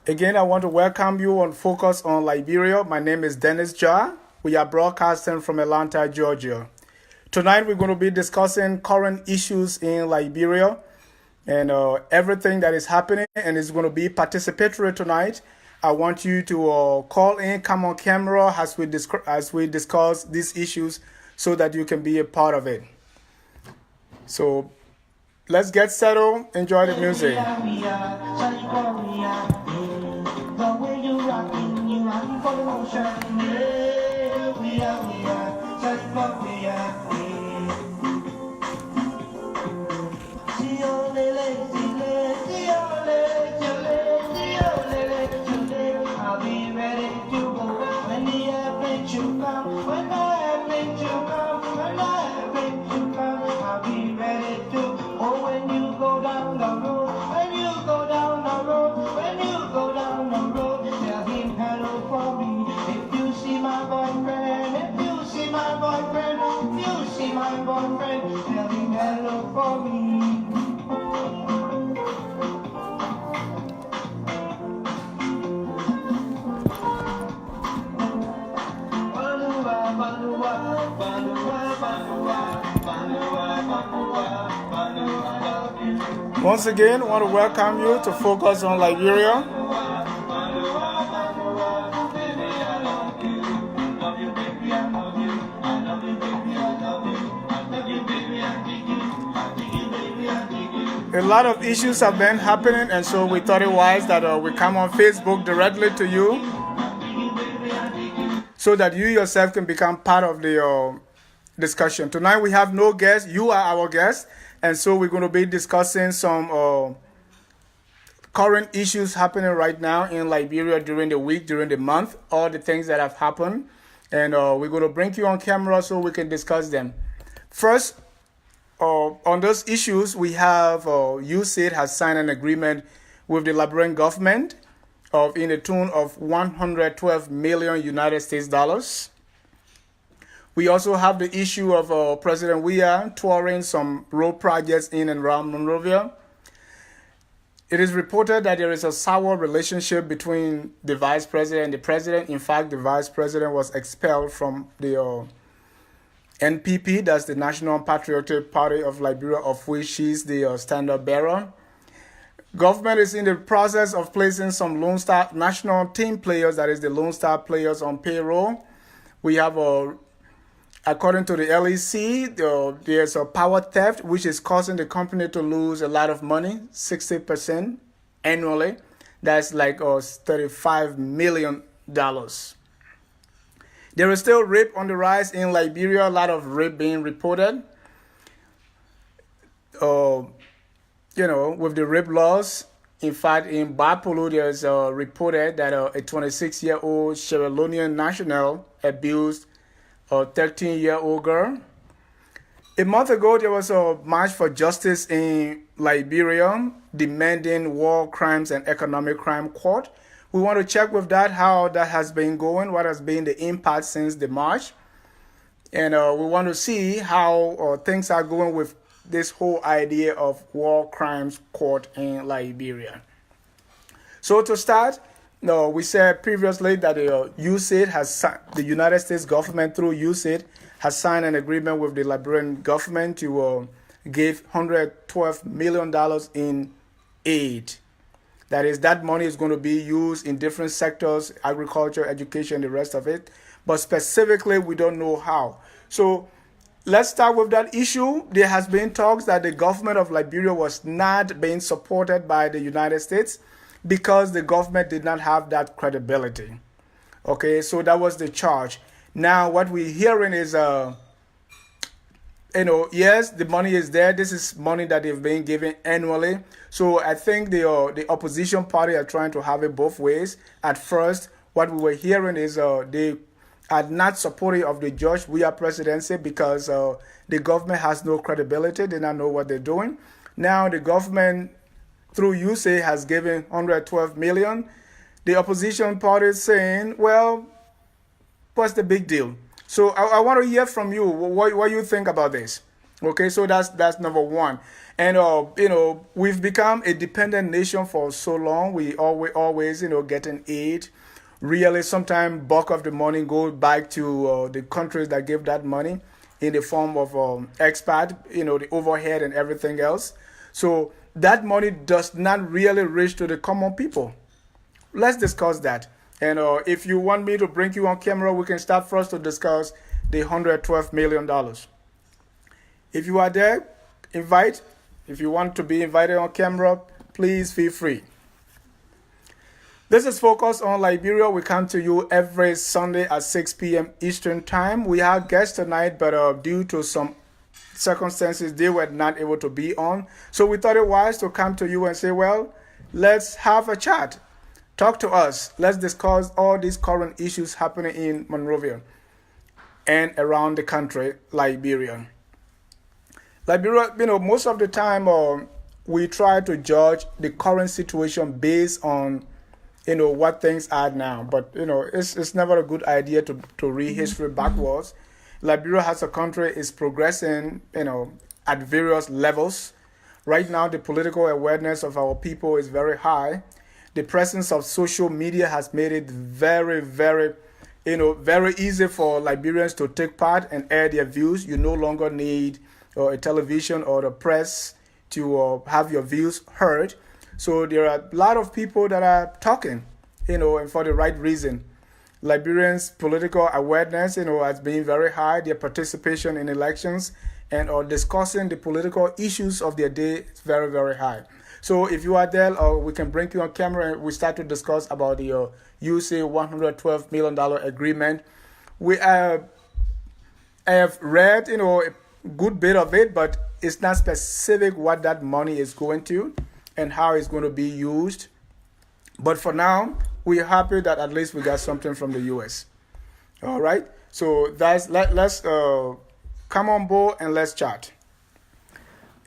Again, I want to welcome you on Focus on Liberia. My name is Dennis Jar. We are broadcasting from Atlanta, Georgia. Tonight, we're going to be discussing current issues in Liberia and everything that is happening, and it's going to be participatory tonight. I want you to call in, come on camera as we discuss these issues so that you can be a part of it. So let's get settled. Enjoy the music. Once again, I want to welcome you to Focus on Liberia. A lot of issues have been happening, and so we thought it wise that we come on Facebook directly to you so that you yourself can become part of the discussion. Tonight we have no guest. You are our guest, and so we're going to be discussing some current issues happening right now in Liberia during the week, during the month, all the things that have happened, and we're going to bring you on camera so we can discuss them. First, on those issues, we have USAID has signed an agreement with the Liberian government in the tune of 112 million United States dollars. We also have the issue of President Weah touring some road projects in and around Monrovia. It is reported that there is a sour relationship between the vice president and the president. In fact, the vice president was expelled from the NPP, that's the National Patriotic Party of Liberia, of which she's the standard bearer. Government is in the process of placing some Lone Star national team players, that is the Lone Star players, on payroll. We have, according to the LEC, there's a power theft, which is causing the company to lose a lot of money, 60% annually. That's like $35 million. There is still rape on the rise in Liberia, a lot of rape being reported. With the rape laws, in fact, in Bapulu, there's reported that a 26-year-old Sierra Leonean national abused a 13-year-old girl. A month ago, there was a march for justice in Liberia demanding war crimes and economic crime court. We want to check with that, how that has been going, what has been the impact since the march. And we want to see how things are going with this whole idea of war crimes court in Liberia. So to start, we said previously that USAID the United States government through USAID has signed an agreement with the Liberian government to give $112 million in aid. That is, that money is going to be used in different sectors, agriculture, education, the rest of it. But specifically, we don't know how. So let's start with that issue. There has been talks that the government of Liberia was not being supported by the United States because the government did not have that credibility. Okay, so that was the charge. Now, what we're hearing is, yes, the money is there. This is money that they've been given annually. So I think the opposition party are trying to have it both ways. At first, what we were hearing is they are not supportive of the George Weah presidency because the government has no credibility. They don't know what they're doing. Now the government, through USAID, has given $112 million. The opposition party is saying, well, what's the big deal? So I want to hear from you what you think about this. Okay, so that's number one. And we've become a dependent nation for so long. We always getting aid. Really, sometimes bulk of the money goes back to the countries that give that money in the form of expat, the overhead and everything else. So that money does not really reach to the common people. Let's discuss that. And if you want me to bring you on camera, we can start first to discuss the $112 million. If you are there, invite. If you want to be invited on camera, please feel free. This is Focus on Liberia. We come to you every Sunday at 6 p.m. Eastern Time. We have guests tonight, but due to some circumstances, they were not able to be on. So we thought it wise to come to you and say, well, let's have a chat. Talk to us. Let's discuss all these current issues happening in Monrovia and around the country, Liberia. Liberia, most of the time we try to judge the current situation based on, what things are now. But, it's never a good idea to read history backwards. Liberia as a country is progressing, at various levels. Right now, the political awareness of our people is very high. The presence of social media has made it very, very, very easy for Liberians to take part and air their views. You no longer need a television or the press to have your views heard. So there are a lot of people that are talking, and for the right reason. Liberians' political awareness, has been very high. Their participation in elections and or discussing the political issues of their day is very, very high. So if you are there, we can bring you on camera and we start to discuss about the USA $112 million agreement. I have read, a good bit of it, but it's not specific what that money is going to and how it's going to be used. But for now, we're happy that at least we got something from the US. All right. So let's come on board and let's chat.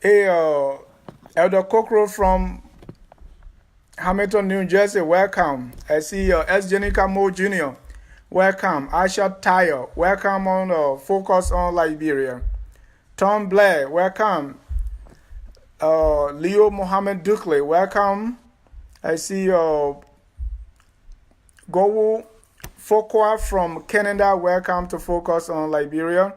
Hey, Elder Kokro from Hamilton, New Jersey, welcome. I see S. Jenica Mo Jr., welcome. Asha Tayo, welcome on Focus on Liberia. Tom Blair, welcome. Leo Mohammed Dukle, welcome. I see Gowu Fokwa from Canada, welcome to Focus on Liberia.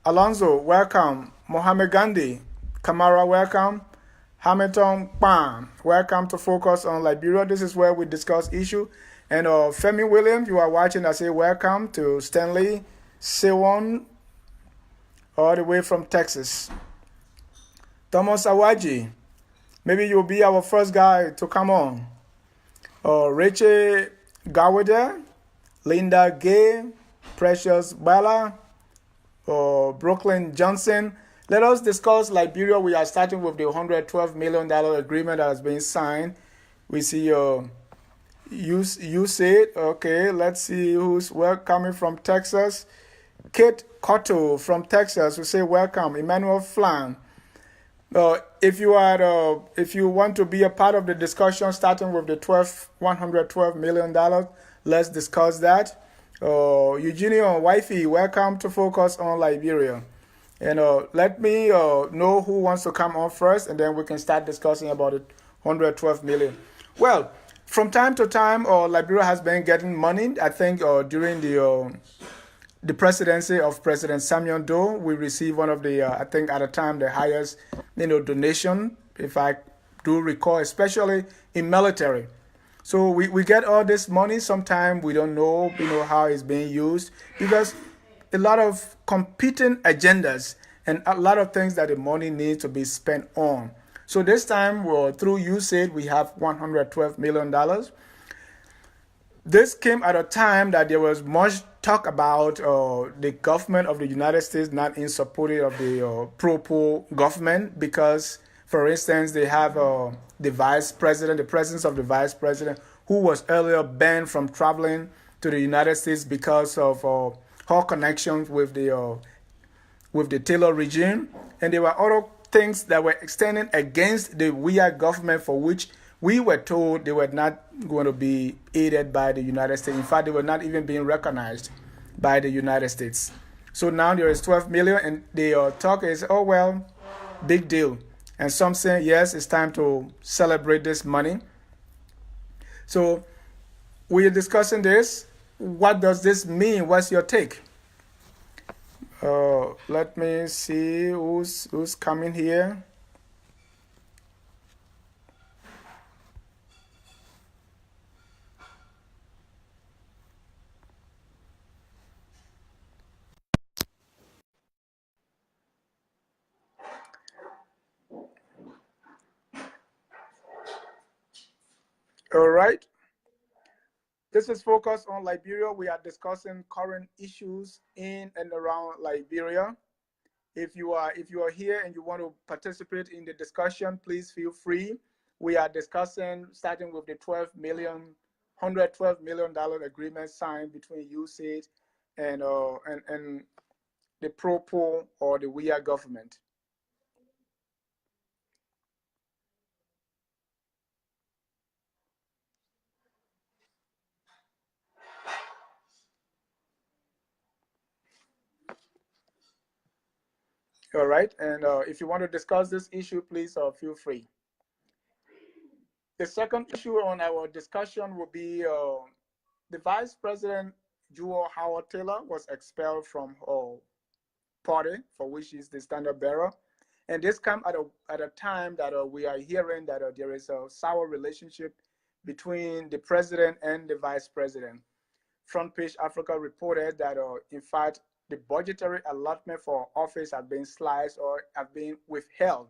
Alonso, welcome. Mohammed Gandhi, Kamara, welcome. Hamilton Pan, welcome to Focus on Liberia. This is where we discuss issue. And Femi Williams, you are watching. I say welcome to Stanley Sewon, all the way from Texas. Thomas Awaji, maybe you'll be our first guy to come on. Rachel Gawada, Linda Gay, Precious Bala, Brooklyn Johnson. Let us discuss Liberia. We are starting with the $112 million agreement that has been signed. We see you said, okay, let's see who's coming from Texas. Kate Cotto from Texas, we say welcome. Emmanuel Flan. If you want to be a part of the discussion, starting with the $112 million, let's discuss that. Eugenio Wifey, welcome to Focus on Liberia. And let me know who wants to come on first, and then we can start discussing about it. $112 million. Well, from time to time, Liberia has been getting money. I think during the presidency of President Samuel Doe, we received one of the, I think at the time, the highest, donation, if I do recall, especially in military. So we get all this money. Sometimes we don't know, how it's being used, because a lot of competing agendas and a lot of things that the money needs to be spent on. So this time, through USAID, we have $112 million. This came at a time that there was much talk about the government of the United States not in support of the pro-poor government because, for instance, they have the presence of the vice president, who was earlier banned from traveling to the United States because of her connections with the Taylor regime. And there were other things that were extended against the weird government for which we were told they were not going to be aided by the United States. In fact, they were not even being recognized by the United States. So now there is 12 million, and the talk is, oh well, big deal. And some say, yes, it's time to celebrate this money. So we are discussing this. What does this mean? What's your take? Let me see who's coming here. All right. This is focused on Liberia. We are discussing current issues in and around Liberia. If you are here and you want to participate in the discussion, please feel free. We are discussing starting with the 112 million dollar agreement signed between USAID and the Pro or the WIA government. All right, and if you want to discuss this issue, please feel free. The second issue on our discussion will be the Vice President, Jewel Howard Taylor, was expelled from her party, for which is the standard bearer. And this comes at a time that we are hearing that there is a sour relationship between the president and the vice president. Front Page Africa reported that, in fact, the budgetary allotment for office have been sliced or have been withheld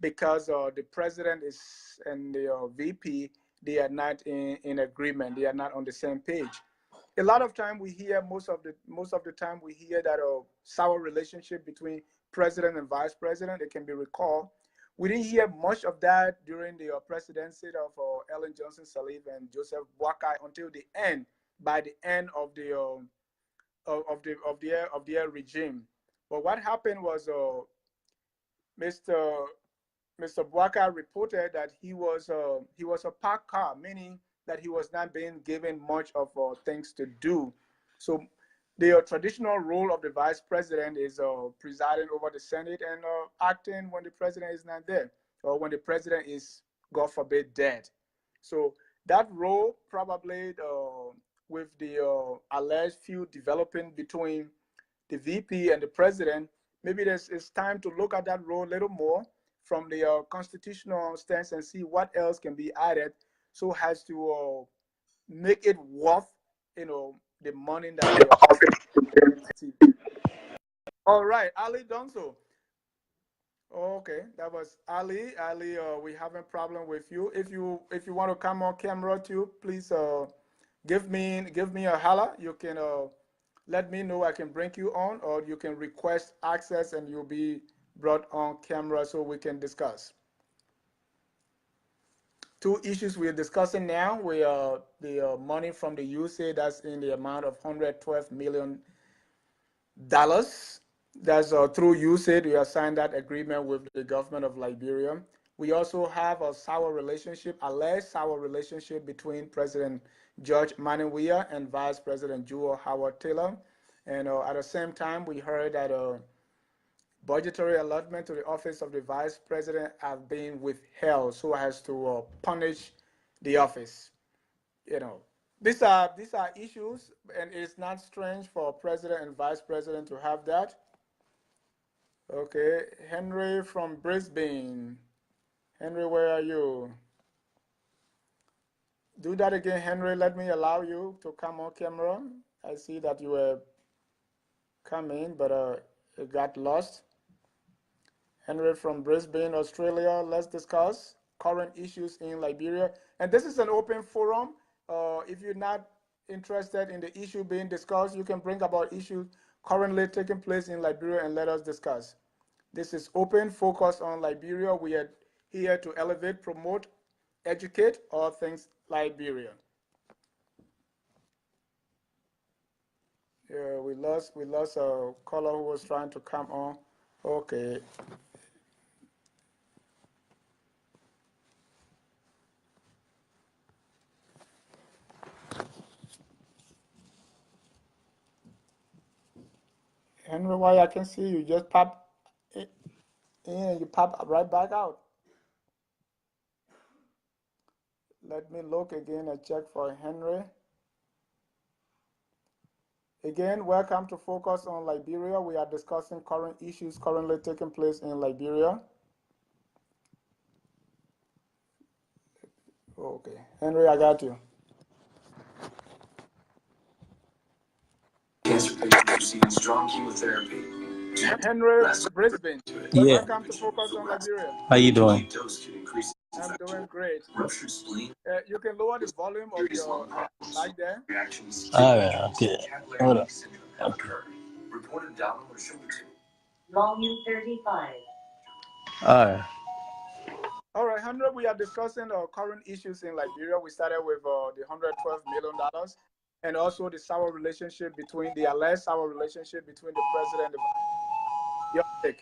because the president is and the VP, they are not in agreement. They are not on the same page. A lot of time we hear most of the time we hear that a sour relationship between president and vice president. It can be recalled. We didn't hear much of that during the presidency of Ellen Johnson Sirleaf and Joseph Boakai until the end. By the end of their regime, but what happened was Mr. Mr. Boakai reported that he was a parked car, meaning that he was not being given much of things to do. So the traditional role of the vice president is presiding over the Senate and acting when the president is not there, or when the president is, God forbid, dead. So that role probably, with the alleged feud developing between the VP and the president, maybe it's time to look at that role a little more from the constitutional stance and see what else can be added so as to make it worth, the money that they are offering. All right, Ali Donso. Okay, that was Ali. Ali, we having problem with you. If you want to come on camera too, please give me a holla. You can let me know. I can bring you on, or you can request access and you'll be brought on camera so we can discuss. Two issues we're discussing now. We are the money from the USAID that's in the amount of $112 million. That's through USAID. We have signed that agreement with the government of Liberia. We also have a alleged sour relationship between President George Weah and Vice President Jewel Howard Taylor. And at the same time, we heard that budgetary allotment to the office of the vice president have been withheld so as to punish the office. You know, these are issues, and it's not strange for president and vice president to have that. Okay, Henry from Brisbane. Henry, where are you? Do that again, Henry. Let me allow you to come on camera. I see that you were coming, but it got lost. Henry from Brisbane, Australia. Let's discuss current issues in Liberia. And this is an open forum. If you're not interested in the issue being discussed, you can bring about issues currently taking place in Liberia and let us discuss. This is open, focused on Liberia. We are here to elevate, promote, educate all things Liberia. Yeah, we lost a caller who was trying to come on. Okay. Henry, why I can see you just pop in and you pop right back out. Let me look again and check for Henry. Again, welcome to Focus on Liberia. We are discussing current issues currently taking place in Liberia. Okay, Henry, I got you. Cancer patients receiving strong chemotherapy. Henry Brisbane. Yeah. Welcome to Focus on Liberia. How you doing? I'm doing great. You can lower the volume of your mic there. All right. Okay. Hold on. Okay. Volume 35. All right. All right, Henry, we are discussing current issues in Liberia. We started with the $112 million and also the sour relationship between the alleged sour relationship between the president and the your take.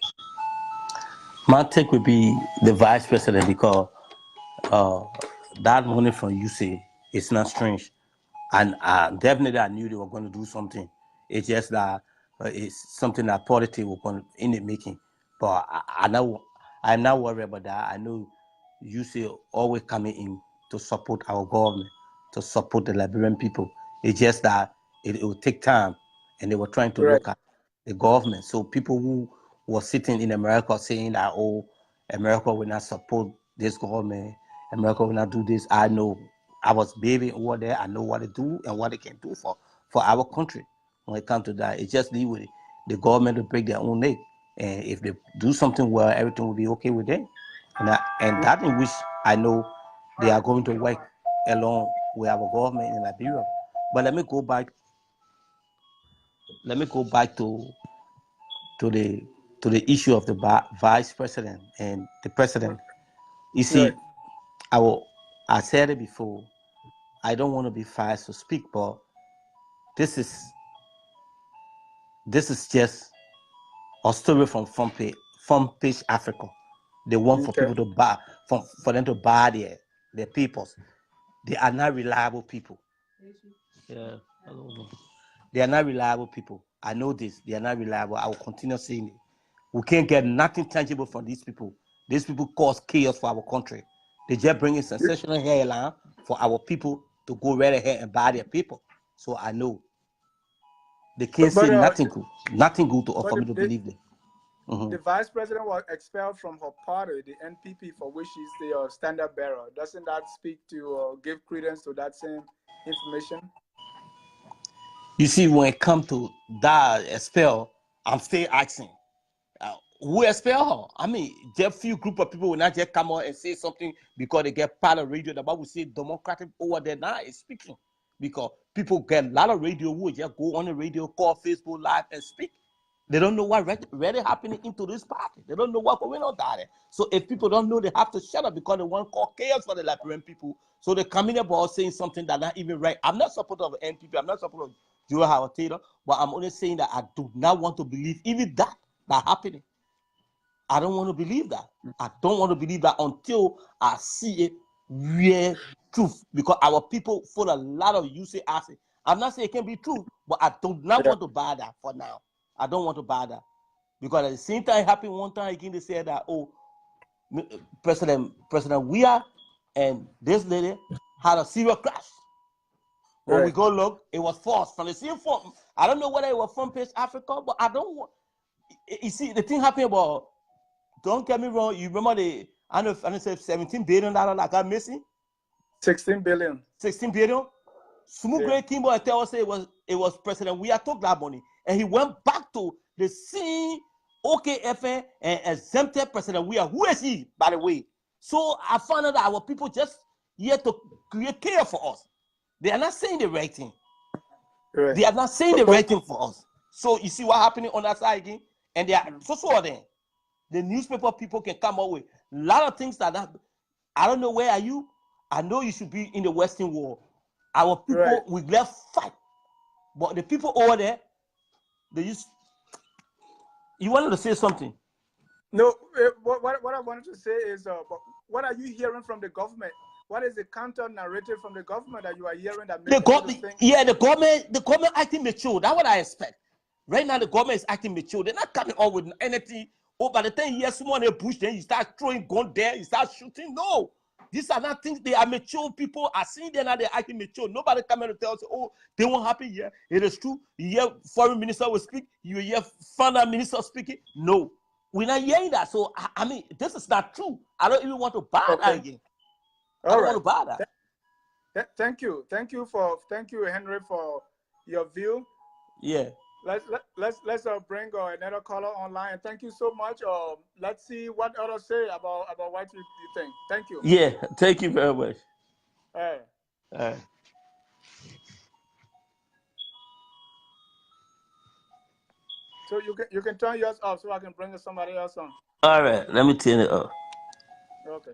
My take would be the vice president because that money from UC is not strange, and definitely I knew they were going to do something. It's just that it's something that politics were going to in the making. But I'm not worried about that. I know UC always coming in to support our government, to support the Liberian people. It's just that it will take time, and they were trying to look at the government. So people who were sitting in America saying that, oh, America will not support this government, America will not do this. I know I was baby over there. I know what they do and what they can do for our country. When it comes to that, it's just leave with it. The government will break their own neck. And if they do something well, everything will be okay with them. And that in which I know they are going to work along with our government in Liberia. But let me go back to the issue of the vice president and the president. You see, I said it before. I don't want to be fast to speak, but this is just a story from front page Africa. They want for people to buy for them to buy their peoples. They are not reliable people. Yeah, I don't know. They are not reliable people. I know this. They are not reliable. I will continue saying it. We can't get nothing tangible from these people. These people cause chaos for our country. They just bring in sensational headline for our people to go right ahead and buy their people. So I know they can't say nothing good to offer me to believe them. The vice president was expelled from her party, the NPP, for which she's the standard bearer. Doesn't that speak to give credence to that same information? You see, when it comes to that expel, I'm still asking, who expel her? I mean, just few group of people will not just come out and say something because they get part of radio. The Bible say Democratic over there now is speaking because people get a lot of radio who just go on the radio, call Facebook Live and speak. They don't know what really happening into this party. They don't know what's going on there. So if people don't know, they have to shut up because they want to cause chaos for the Liberian people. So they come in about saying something that's not even right. I'm not supporter of NPP. I'm not supporter of Joe Howard Taylor, but I'm only saying that I do not want to believe even that happening. I don't want to believe that. I don't want to believe that until I see a real truth, because our people full a lot of UC acid. I'm not saying it can be true, but I do not want to buy that for now. I don't want to buy that because at the same time, it happened one time again. They said that, oh, President Weah and this lady had a serious crash. When we go look, it was false from the same form. I don't know whether it was from Page Africa, but I don't want. You see, the thing happened about. Don't get me wrong. You remember I know said $17 billion that got missing. 16 billion. 16 billion. Smooth Great Kimbo and tell us it was President Weah took that money and he went back to the same OKFN and exempted President Weah. Who is he, by the way? So I found out that our people just here to create chaos for us. They are not saying the right thing. Right. They are not saying the right thing for us. So you see what happening on that side again? And they are so then. The newspaper people can come up with a lot of things that I don't know where are you. I know you should be in the Western world. Our people, we left fight. But the people over there, they use. You wanted to say something? No, what I wanted to say is, what are you hearing from the government? What is the counter narrative from the government that you are hearing that makes the government acting mature? That's what I expect. Right now, the government is acting mature. They're not coming on with anything. Oh, by the time you hear someone in a bush, then you start throwing gun there, you start shooting. No. These are not things. They are mature people. Are seeing them now. They're acting mature. Nobody come and tell us, oh, they won't happen here. It is true. You hear foreign minister will speak. You hear finance minister speaking. No, we're not hearing that. So I mean, this is not true. I don't even want to buy that again. I don't want to buy that. Thank you, Henry, for your view. Yeah. Let's bring another caller online. And thank you so much. Let's see what others say about what you think. Thank you. Yeah. Thank you very much. All right. All right. So you can turn yours off so I can bring somebody else on. All right. Let me turn it off. Okay.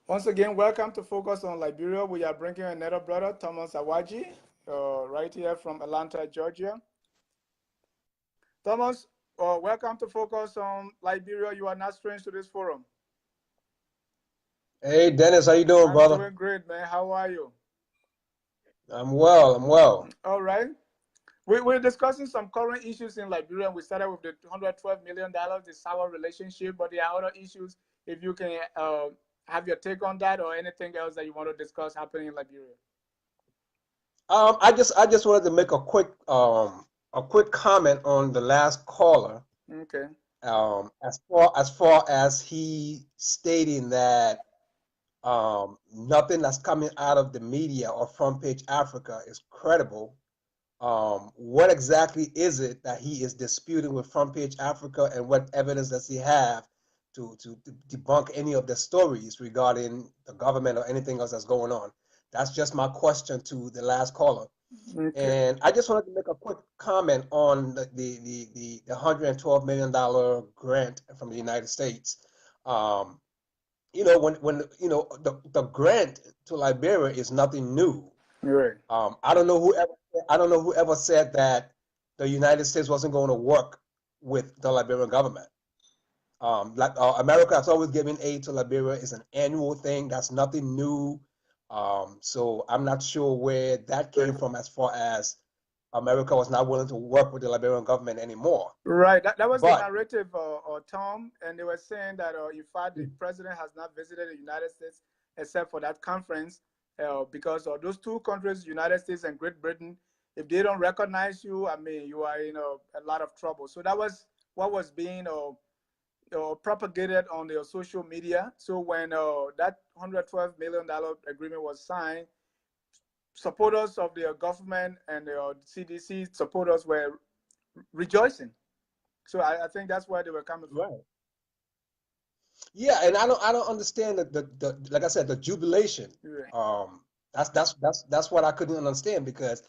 Once again, welcome to Focus on Liberia. We are bringing another brother, Thomas Awaji, right here from Atlanta, Georgia. Thomas, welcome to Focus on Liberia. You are not strange to this forum. Hey, Dennis, how you doing, brother? I'm doing great, man. How are you? I'm well. All right. We're discussing some current issues in Liberia. We started with the $112 million, the sour relationship, but there are other issues. If you can have your take on that or anything else that you want to discuss happening in Liberia. I just wanted to make a quick comment on the last caller. Okay. As far as he stating that nothing that's coming out of the media or Front Page Africa is credible. What exactly is it that he is disputing with Front Page Africa, and what evidence does he have to debunk any of the stories regarding the government or anything else that's going on? That's just my question to the last caller. Okay. And I just wanted to make a quick comment on the $112 million grant from the United States. You know, when you know the grant to Liberia is nothing new. Right. I don't know whoever said that the United States wasn't going to work with the Liberian government. America has always given aid to Liberia. It's an annual thing. That's nothing new. So I'm not sure where that came from as far as America was not willing to work with the Liberian government anymore. Right. That was the narrative, Tom, and they were saying that in fact the president has not visited the United States except for that conference because those two countries, United States and Great Britain, if they don't recognize you, I mean, you are in a lot of trouble. So that was what was being propagated on the social media. So when that $112 million agreement was signed, supporters of the government and the CDC supporters were rejoicing. So I think that's where they were coming from. Right. Yeah, and I don't understand the like I said, the jubilation. Right. That's what I couldn't understand, because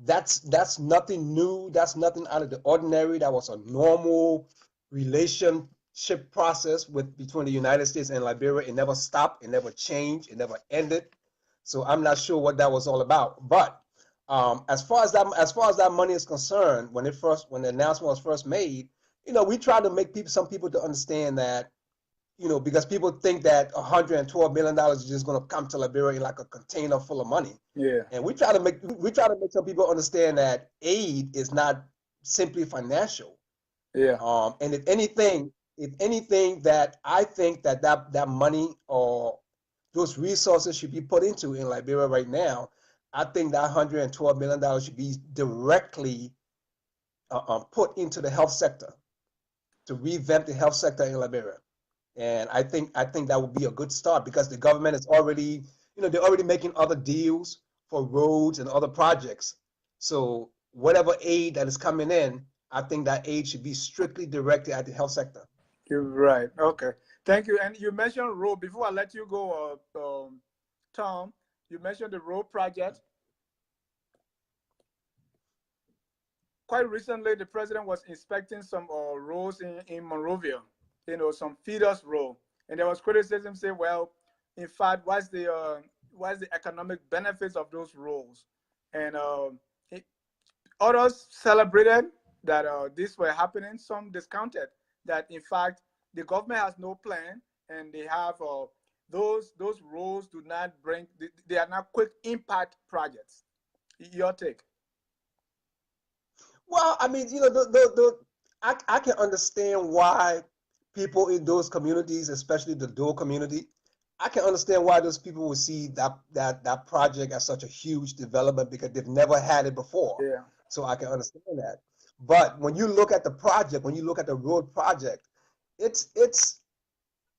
that's nothing new. That's nothing out of the ordinary. That was a normal relationship process between the United States and Liberia. It never stopped. It never changed. It never ended. So I'm not sure what that was all about. But as far as that money is concerned, when the announcement was first made, we tried to make some people to understand that, because people think that $112 million is just going to come to Liberia in like a container full of money. Yeah. And we try to make some people understand that aid is not simply financial. Yeah. And if anything, that I think that money or those resources should be put into in Liberia right now, I think that $112 million should be directly put into the health sector, to revamp the health sector in Liberia. And I think that would be a good start, because the government is already, they're already making other deals for roads and other projects. So whatever aid that is coming in, I think that aid should be strictly directed at the health sector. You're right. Okay. Thank you. And you mentioned road. Before I let you go, Tom, you mentioned the road project. Quite recently, the president was inspecting some roads in Monrovia, some feeders road. And there was criticism saying, well, in fact, what's the economic benefits of those roads? And others celebrated that this were happening. Some discounted that, in fact, the government has no plan, and they have those roads do not bring, they are not quick impact projects. Your take? Well, I mean, I can understand why people in those communities, especially the Dole community, I can understand why those people would see that project as such a huge development because they've never had it before. Yeah. So I can understand that. But when you look at the project, when you look at the road project, it's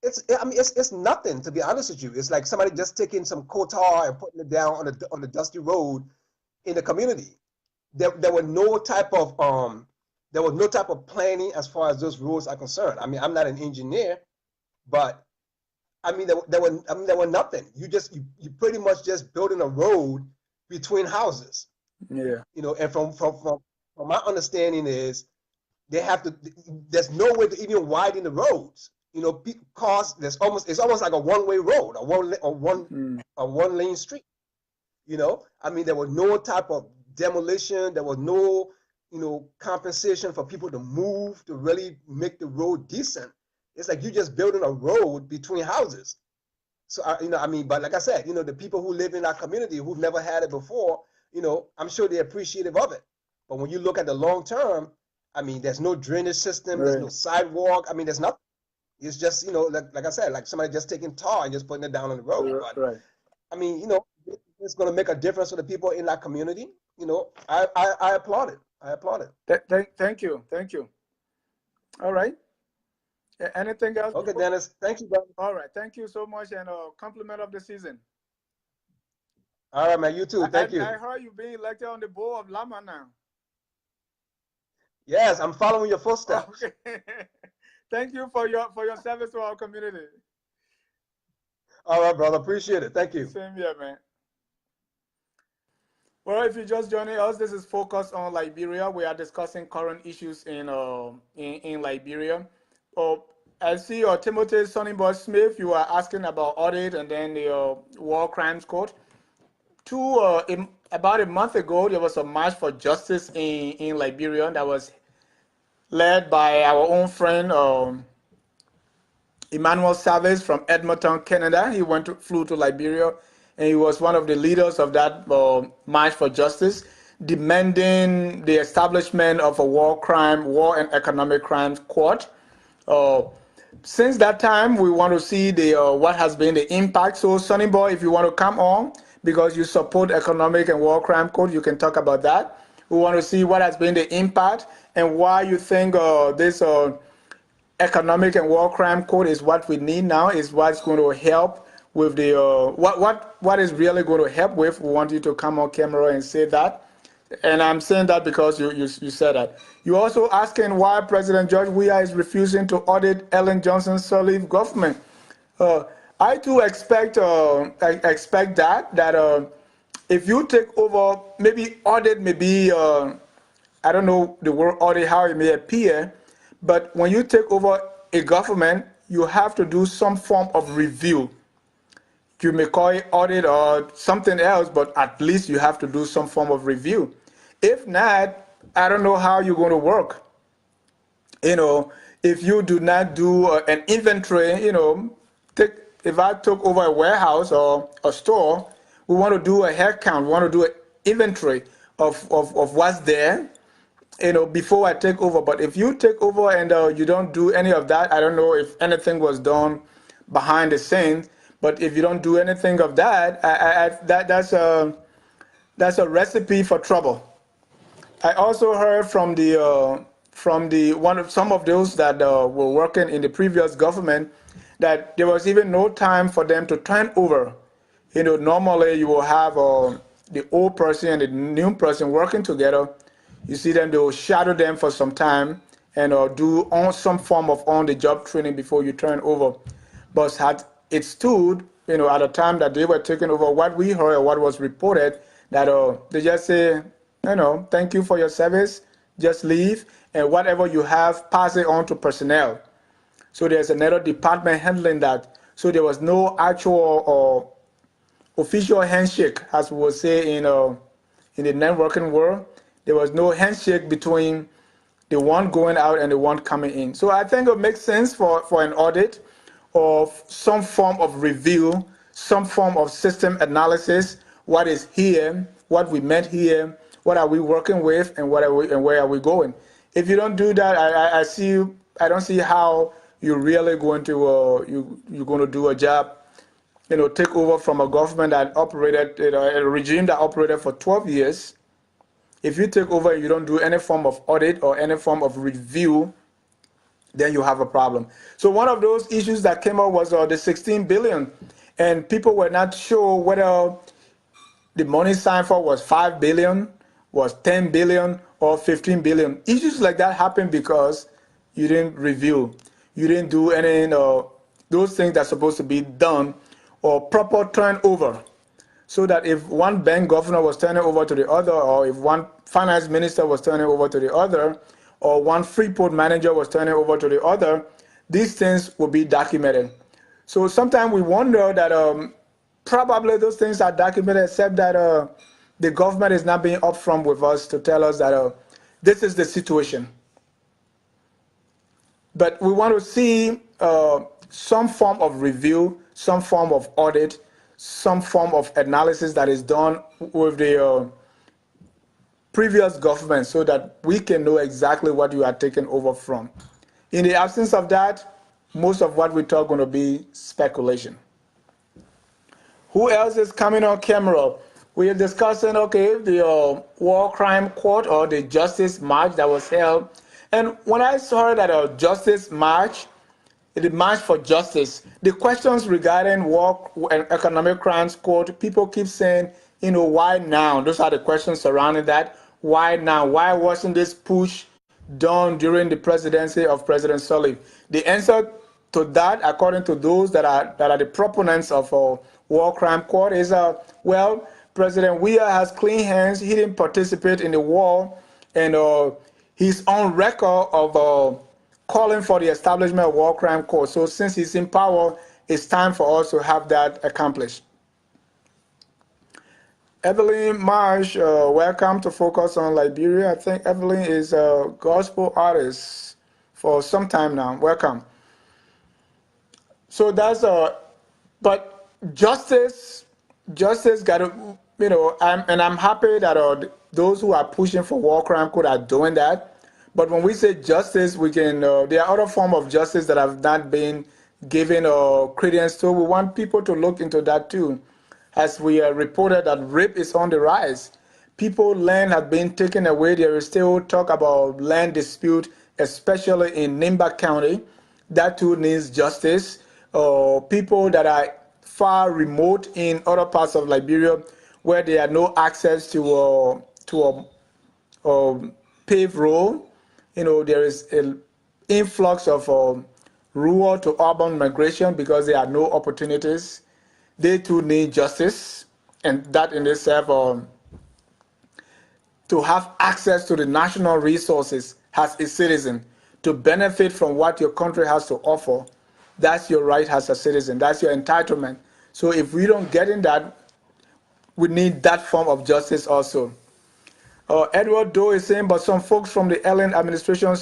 I mean it's nothing, to be honest with you. It's like somebody just taking some coal tar and putting it down on the dusty road in the community. There were no type of there was no type of planning as far as those roads are concerned. I mean, I'm not an engineer, but I mean there were nothing. You pretty much just building a road between houses. Yeah. And from my understanding is they have to. There's no way to even widen the roads. Because it's almost like a one-way road, a one lane street. I mean, there was no type of demolition. There was no, compensation for people to move to really make the road decent. It's like you just building a road between houses. So, I mean, but like I said, the people who live in our community who've never had it before, I'm sure they're appreciative of it. But when you look at the long term, I mean, there's no drainage system, there's no sidewalk. I mean, there's nothing. It's just, like I said, like somebody just taking tar and just putting it down on the road. But, Right. I mean, it's going to make a difference for the people in that community. I applaud it. I applaud it. Thank you. Thank you. All right. Anything else? Okay, Dennis. Thank you, brother. All right. Thank you so much, and compliment of the season. All right, man. You too. Thank you. I heard you being elected on the board of Lama now. Yes, I'm following your footsteps. Okay. Thank you for your service to our community. All right, brother. Appreciate it. Thank you. Same here, man. Well, if you're just joining us, this is Focus on Liberia. We are discussing current issues in Liberia. I see Timothy Sonnyboy Smith. You are asking about audit and then the War Crimes Court. About a month ago, there was a march for justice in Liberia that was led by our own friend Emmanuel Savage from Edmonton, Canada. He flew to Liberia, and he was one of the leaders of that March for Justice, demanding the establishment of a war and economic crimes court. Since that time, we want to see what has been the impact. So, Sonny Boy, if you want to come on, because you support economic and war crime court, you can talk about that. We want to see what has been the impact and why you think this economic and war crime code is what we need now, is what's going to help with the what is really going to help with. We want you to come on camera and say that. And I'm saying that because you said that. You're also asking why President George Weah is refusing to audit Ellen Johnson's Sirleaf government. I too expect that if you take over, maybe audit may be, I don't know the word audit, how it may appear, but when you take over a government, you have to do some form of review. You may call it audit or something else, but at least you have to do some form of review. If not, I don't know how you're going to work. If you do not do an inventory, if I took over a warehouse or a store, we want to do a head count. We want to do an inventory of what's there, before I take over. But if you take over and you don't do any of that, I don't know if anything was done behind the scenes. But if you don't do anything of that, that's a recipe for trouble. I also heard from some of those that were working in the previous government that there was even no time for them to turn over. Normally you will have the old person and the new person working together. You see them, they will shadow them for some time and do some form of on-the-job training before you turn over. But had it stood, at the time that they were taking over, what we heard or what was reported, that they just say, thank you for your service, just leave, and whatever you have, pass it on to personnel. So there's another department handling that. So there was no actual or official handshake, as we would say in the networking world. There was no handshake between the one going out and the one coming in. So I think it makes sense for an audit, of some form of review, some form of system analysis. What is here? What we meant here? What are we working with? And what are we? And where are we going? If you don't do that, I don't see how you're really going to you're going to do a job. Take over from a government that operated, a regime that operated for 12 years. If you take over and you don't do any form of audit or any form of review, then you have a problem. So one of those issues that came up was the 16 billion, and people were not sure whether the money signed for was 5 billion, was 10 billion, or 15 billion. Issues like that happen because you didn't review, you didn't do any those things that's supposed to be done, or proper turnover, so that if one bank governor was turning over to the other, or if one finance minister was turning over to the other, or one Freeport manager was turning over to the other, these things will be documented. So sometimes we wonder that probably those things are documented, except that the government is not being upfront with us to tell us that this is the situation. But we want to see some form of review, some form of audit, some form of analysis that is done with the previous government, so that we can know exactly what you are taking over from. In the absence of that, most of what we talk going to be speculation. Who else is coming on camera? We are discussing, okay, the war crime court, or the justice march that was held. And when I saw that justice march, the march for justice, the questions regarding war and economic crimes court, people keep saying, why now? Those are the questions surrounding that. Why now? Why wasn't this push done during the presidency of President Sirleaf? The answer to that, according to those that are the proponents of war crime court, is well, President Weah has clean hands. He didn't participate in the war, and he's on record of calling for the establishment of war crime court. So since he's in power, it's time for us to have that accomplished. Evelyn Marsh, welcome to Focus on Liberia. I think Evelyn is a gospel artist for some time now. Welcome. So that's but justice got to, I'm happy that those who are pushing for war crime court are doing that. But when we say justice, we can there are other forms of justice that have not been given credence to. We want people to look into that too. As we reported that rape is on the rise. People's land has been taken away. There is still talk about land dispute, especially in Nimba County. That too needs justice. People that are far remote in other parts of Liberia, where there are no access to a paved road. There is an influx of rural to urban migration because there are no opportunities. They too need justice, and that in itself, to have access to the national resources as a citizen, to benefit from what your country has to offer, that's your right as a citizen. That's your entitlement. So if we don't get in that, we need that form of justice also. Edward Doe is saying, but some folks from the Ellen administration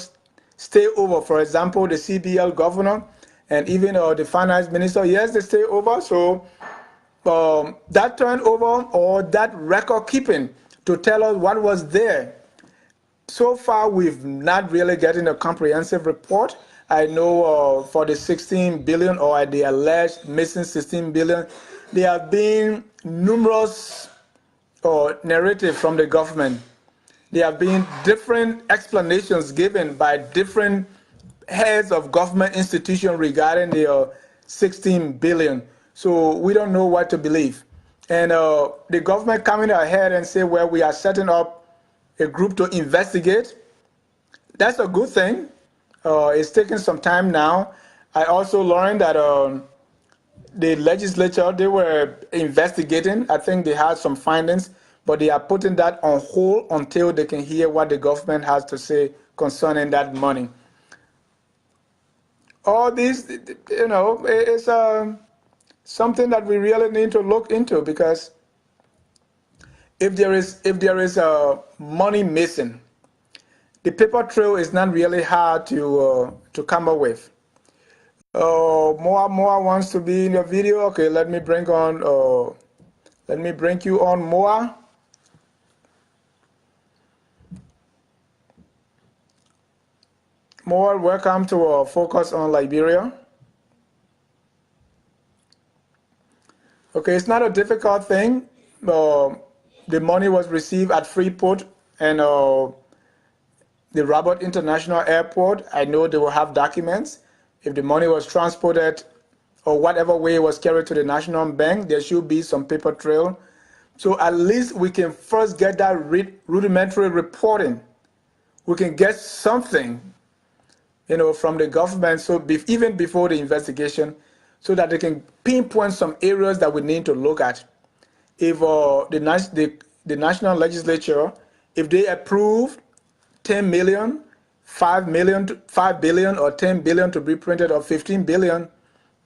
stay over. For example, the CBL governor and even the finance minister, yes, they stay over. So that turnover or that record keeping to tell us what was there. So far, we've not really gotten a comprehensive report. I know for the 16 billion or the alleged missing 16 billion, there have been numerous narratives from the government. There have been different explanations given by different heads of government institutions regarding the 16 billion. So we don't know what to believe. And the government coming ahead and say, well, we are setting up a group to investigate. That's a good thing. It's taking some time now. I also learned that the legislature, they were investigating. I think they had some findings, but they are putting that on hold until they can hear what the government has to say concerning that money. All this, it's something that we really need to look into, because if there is money missing, the paper trail is not really hard to come up with. Moa wants to be in the video. Okay, let me bring you on, Moa. Moa, welcome to Focus on Liberia. Okay, it's not a difficult thing. The money was received at Freeport and the Rabat International Airport. I know they will have documents. If the money was transported or whatever way it was carried to the National Bank, there should be some paper trail. So at least we can first get that rudimentary reporting. We can get something, from the government, so even before the investigation, so that they can pinpoint some areas that we need to look at. If the national legislature, if they approve 10 million, 5 million, 5 billion, or 10 billion to be printed, or 15 billion,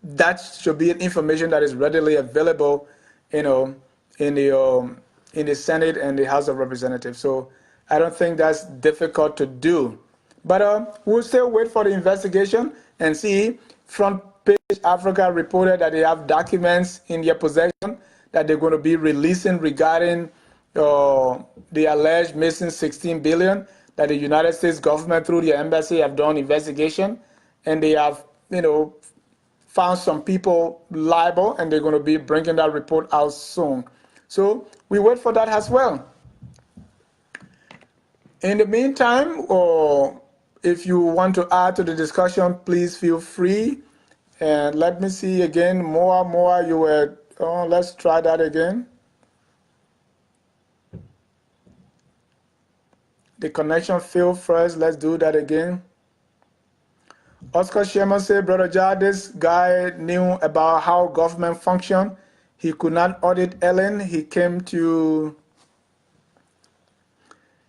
that should be information that is readily available, in the Senate and the House of Representatives. So I don't think that's difficult to do. But we'll still wait for the investigation and see. Front Page Africa reported that they have documents in their possession that they're going to be releasing regarding the alleged missing 16 billion, that the United States government through the embassy have done investigation, and they have, found some people liable, and they're going to be bringing that report out soon. So we wait for that as well. In the meantime, or if you want to add to the discussion, please feel free. And let me see again, more, you were, let's try that again. The connection failed first, let's do that again. Oscar Sherman said, Brother Jah, this guy knew about how government function. He could not audit Ellen. He came to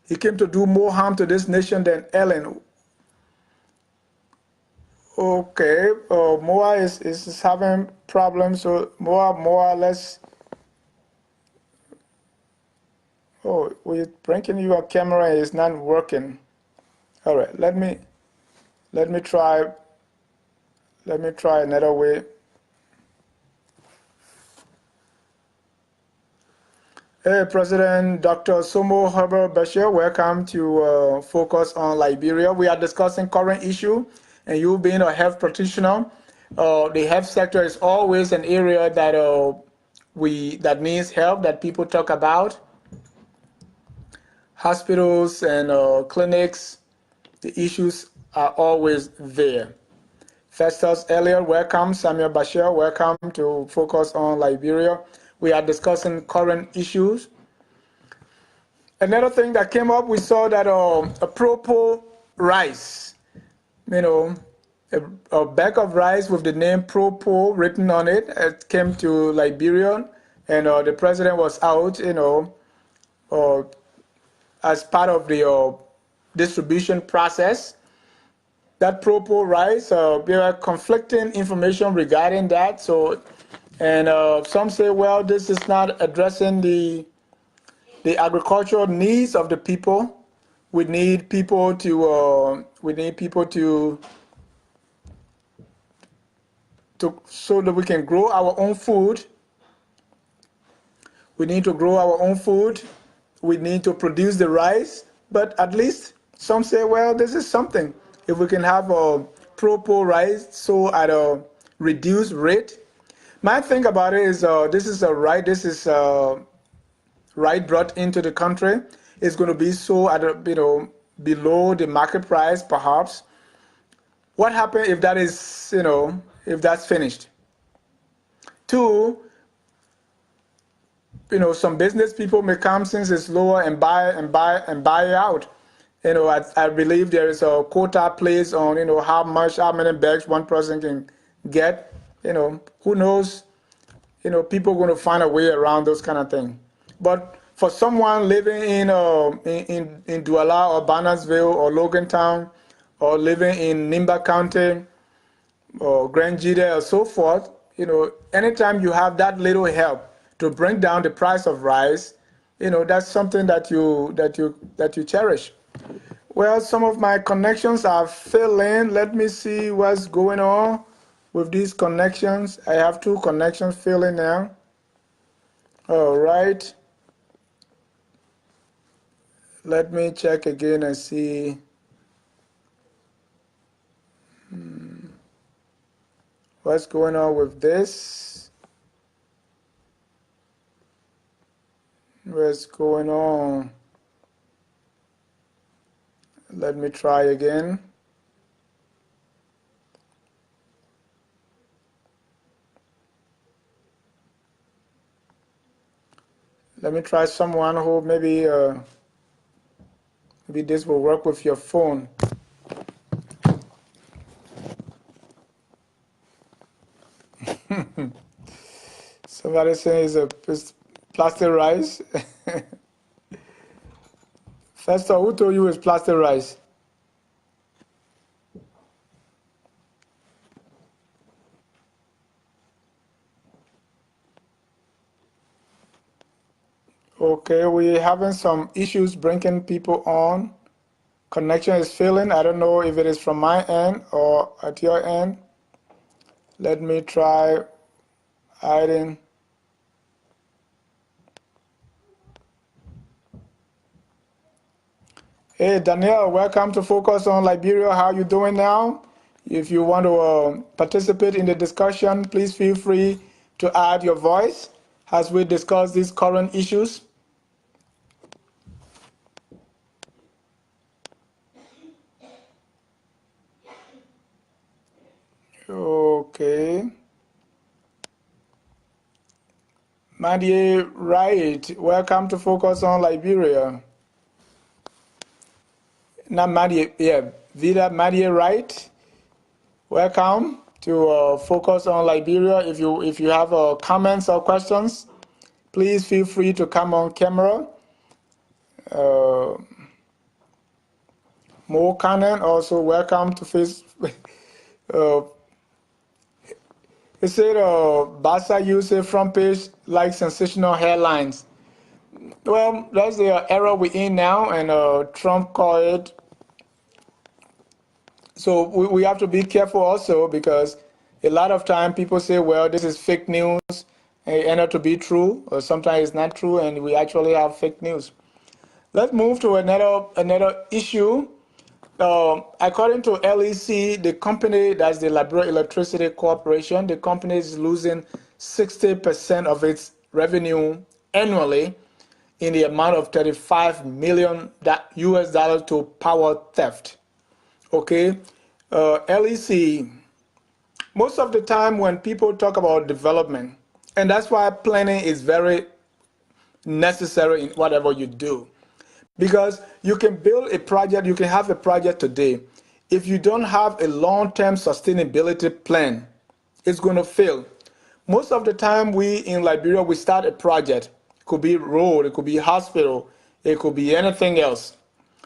do more harm to this nation than Ellen. Okay, Moa is having problems. So Moa, let's. Oh, we're bringing your camera. It's not working. All right, let me try. Let me try another way. Hey, President Dr. Somo Herbert Bashir, welcome to Focus on Liberia. We are discussing current issue, and you being a health practitioner, the health sector is always an area that that needs help, that people talk about. Hospitals and clinics, the issues are always there. Festus Elliott, welcome. Samuel Bashir, welcome to Focus on Liberia. We are discussing current issues. Another thing that came up, we saw that a Propo rice, a bag of rice with the name Propo written on it, it came to Liberia, and the president was out, as part of the distribution process. That Propo rice, there are conflicting information regarding that. So, and some say, well, this is not addressing the agricultural needs of the people. We need people to so that we can grow our own food. We need to grow our own food. We need to produce the rice. But at least some say, well, this is something. If we can have a Propo rice so at a reduced rate. My thing about it is this is right brought into the country. It's going to be so at below the market price perhaps. What happens if that is if that's finished? Two, some business people may come since it's lower and buy out. I believe there is a quota placed on how many bags one person can get. Who knows? People are going to find a way around those kind of things. But for someone living in Douala or Barnesville or Logantown, or living in Nimba County or Grand Jide or so forth, anytime you have that little help to bring down the price of rice, that's something that you cherish. Well, some of my connections are failing. Let me see what's going on. with these connections. I have two connections failing now. All right. Let me check again and see. What's going on with this? What's going on? Let me try again. Let me try someone who maybe maybe this will work with your phone. Somebody saying it's plastic rice. First of all, who told you it's plastic rice? Okay, we're having some issues bringing people on. Connection is failing. I don't know if it is from my end or at your end. Let me try adding. Hey, Danielle, welcome to Focus on Liberia. How you doing now? If you want to participate in the discussion, please feel free to add your voice as we discuss these current issues. Okay. Madie Wright, welcome to Focus on Liberia. Not Madie, yeah, Vida Madie Wright, welcome to Focus on Liberia. If you have comments or questions, please feel free to come on camera. Mo Cannon, also welcome to face. He said, Basa use a front page like sensational headlines. Well, that's the era we're in now, and Trump called it. So we have to be careful also, because a lot of time people say, well, this is fake news, and it ended up to be true, or sometimes it's not true, and we actually have fake news. Let's move to another issue. According to LEC, the company, that's the Liberia Electricity Corporation, the company is losing 60% of its revenue annually in the amount of $35 million US dollars to power theft. Okay, LEC, most of the time when people talk about development, and that's why planning is very necessary in whatever you do. Because you can build a project, you can have a project today. If you don't have a long-term sustainability plan, it's going to fail. Most of the time we in Liberia, we start a project. It could be road, it could be hospital, it could be anything else.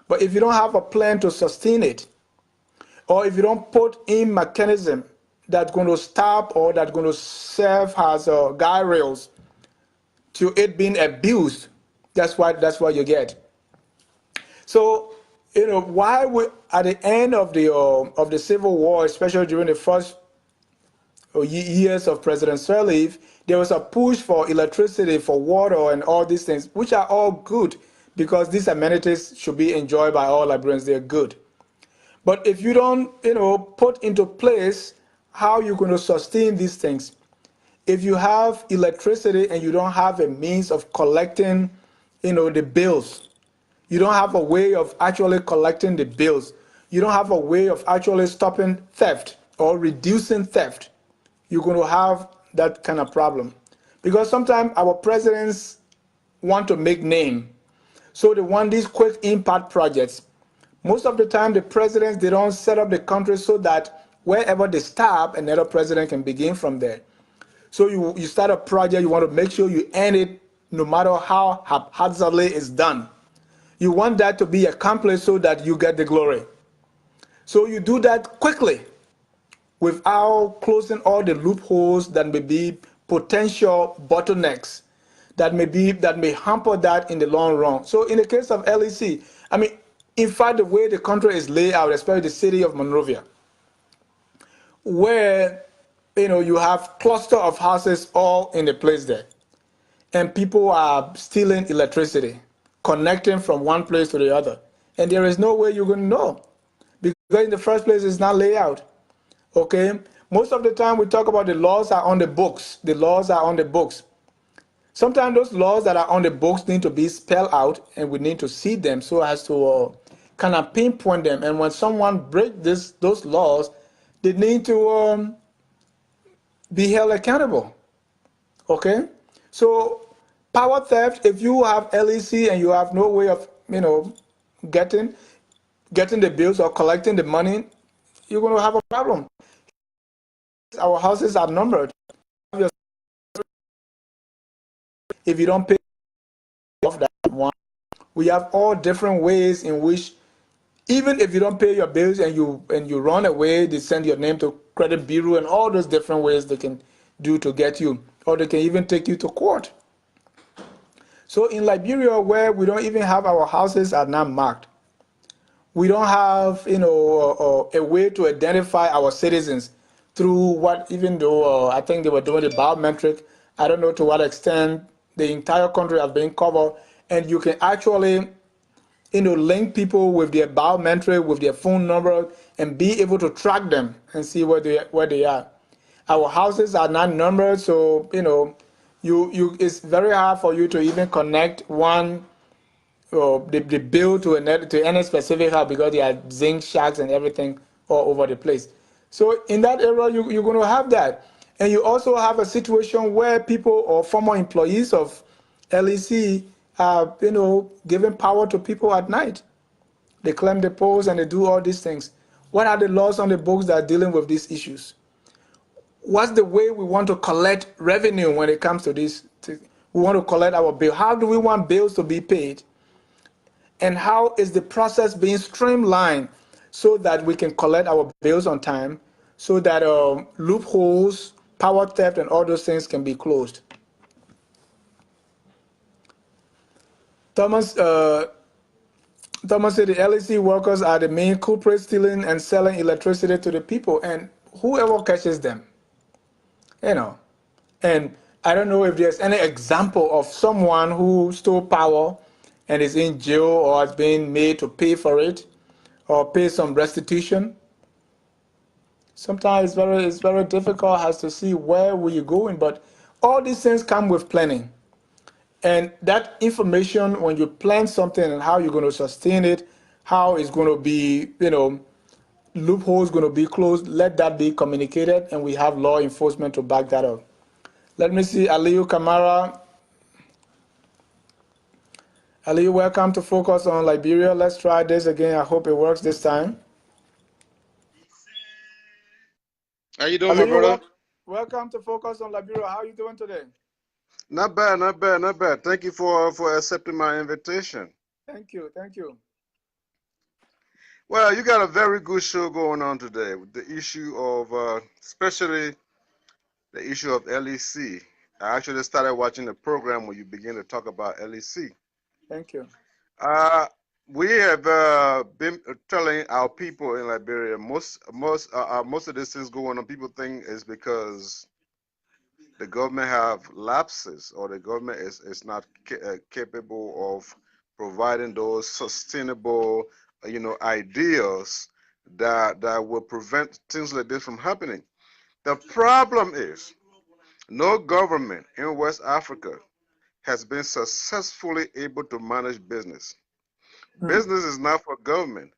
But if you don't have a plan to sustain it, or if you don't put in mechanism that's going to stop or that's going to serve as guide rails to it being abused, that's what you get. So, why we at the end of the Civil War, especially during the first years of President Sirleaf, there was a push for electricity, for water, and all these things, which are all good, because these amenities should be enjoyed by all Liberians. They're good. But if you don't, put into place how you're going to sustain these things, if you have electricity and you don't have a means of collecting, the bills, you don't have a way of actually collecting the bills, you don't have a way of actually stopping theft or reducing theft, you're going to have that kind of problem. Because sometimes our presidents want to make name. So they want these quick impact projects. Most of the time, the presidents, they don't set up the country so that wherever they stop, another president can begin from there. So you start a project, you want to make sure you end it no matter how haphazardly it's done. You want that to be accomplished so that you get the glory. So you do that quickly without closing all the loopholes that may be potential bottlenecks that may hamper that in the long run. So in the case of LEC, in fact, the way the country is laid out, especially the city of Monrovia, where you have cluster of houses all in the place there, and people are stealing electricity, connecting from one place to the other, and there is no way you're going to know because in the first place it's not laid out. Okay, most of the time we talk about the laws are on the books. The laws are on the books. Sometimes those laws that are on the books need to be spelled out, and we need to see them so as to kind of pinpoint them. And when someone breaks those laws, they need to be held accountable. Okay, so power theft. If you have LEC and you have no way of getting getting the bills or collecting the money, you're going to have a problem. Our houses are numbered. If you don't pay off that one, we have all different ways in which, even if you don't pay your bills and you run away, they send your name to credit bureau and all those different ways they can do to get you, or they can even take you to court. So in Liberia, where we don't even have our houses are not marked, we don't have a way to identify our citizens through what, even though I think they were doing the biometric, I don't know to what extent the entire country has been covered, and you can actually link people with their biometric, with their phone number, and be able to track them and see where they are. Our houses are not numbered, so it's very hard for you to even connect one the bill to any specific house because there are zinc shacks and everything all over the place. So in that area, you're going to have that, and you also have a situation where people or former employees of LEC are giving power to people at night. They claim the polls and they do all these things. What are the laws on the books that are dealing with these issues? What's the way we want to collect revenue when it comes to this? We want to collect our bill. How do we want bills to be paid? And how is the process being streamlined so that we can collect our bills on time, so that loopholes, power theft, and all those things can be closed? Thomas, Thomas said the LEC workers are the main culprits stealing and selling electricity to the people, and whoever catches them, you know. And I don't know if there's any example of someone who stole power and is in jail or has been made to pay for it or pay some restitution. Sometimes it's very difficult as to see where will you going, but all these things come with planning. And that information, when you plan something and how you're going to sustain it, how it's going to be, loopholes going to be closed, let that be communicated, and we have law enforcement to back that up. Let me see, Aliyu Kamara. Aliyu, welcome to Focus on Liberia. Let's try this again. I hope it works this time. How you doing, my Aliyu, brother? welcome to Focus on Liberia. How are you doing today? Not bad, not bad, not bad. Thank you for accepting my invitation. Thank you. Thank you. Well, you got a very good show going on today with the issue of, especially the issue of LEC. I actually started watching the program when you begin to talk about LEC. Thank you. Uh, we have been telling our people in Liberia most of these things going on. People think is because the government have lapses or the government is not capable of providing those sustainable ideas that will prevent things like this from happening. The problem is no government in West Africa has been successfully able to manage business. Business is not for government.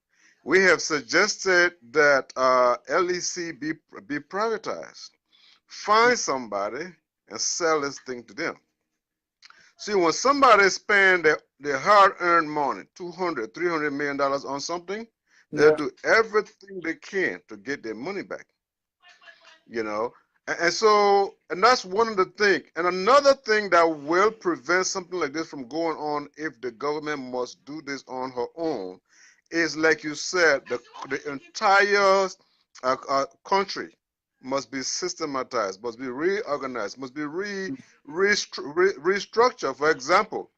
We have suggested that LEC be privatized. Find somebody and sell this thing to them. See, when somebody spend their hard-earned money, $200, $300 million on something, they'll do everything they can to get their money back. And that's one of the things. And another thing that will prevent something like this from going on if the government must do this on her own is, like you said, the entire country must be systematized, must be reorganized, must be restructured. For example,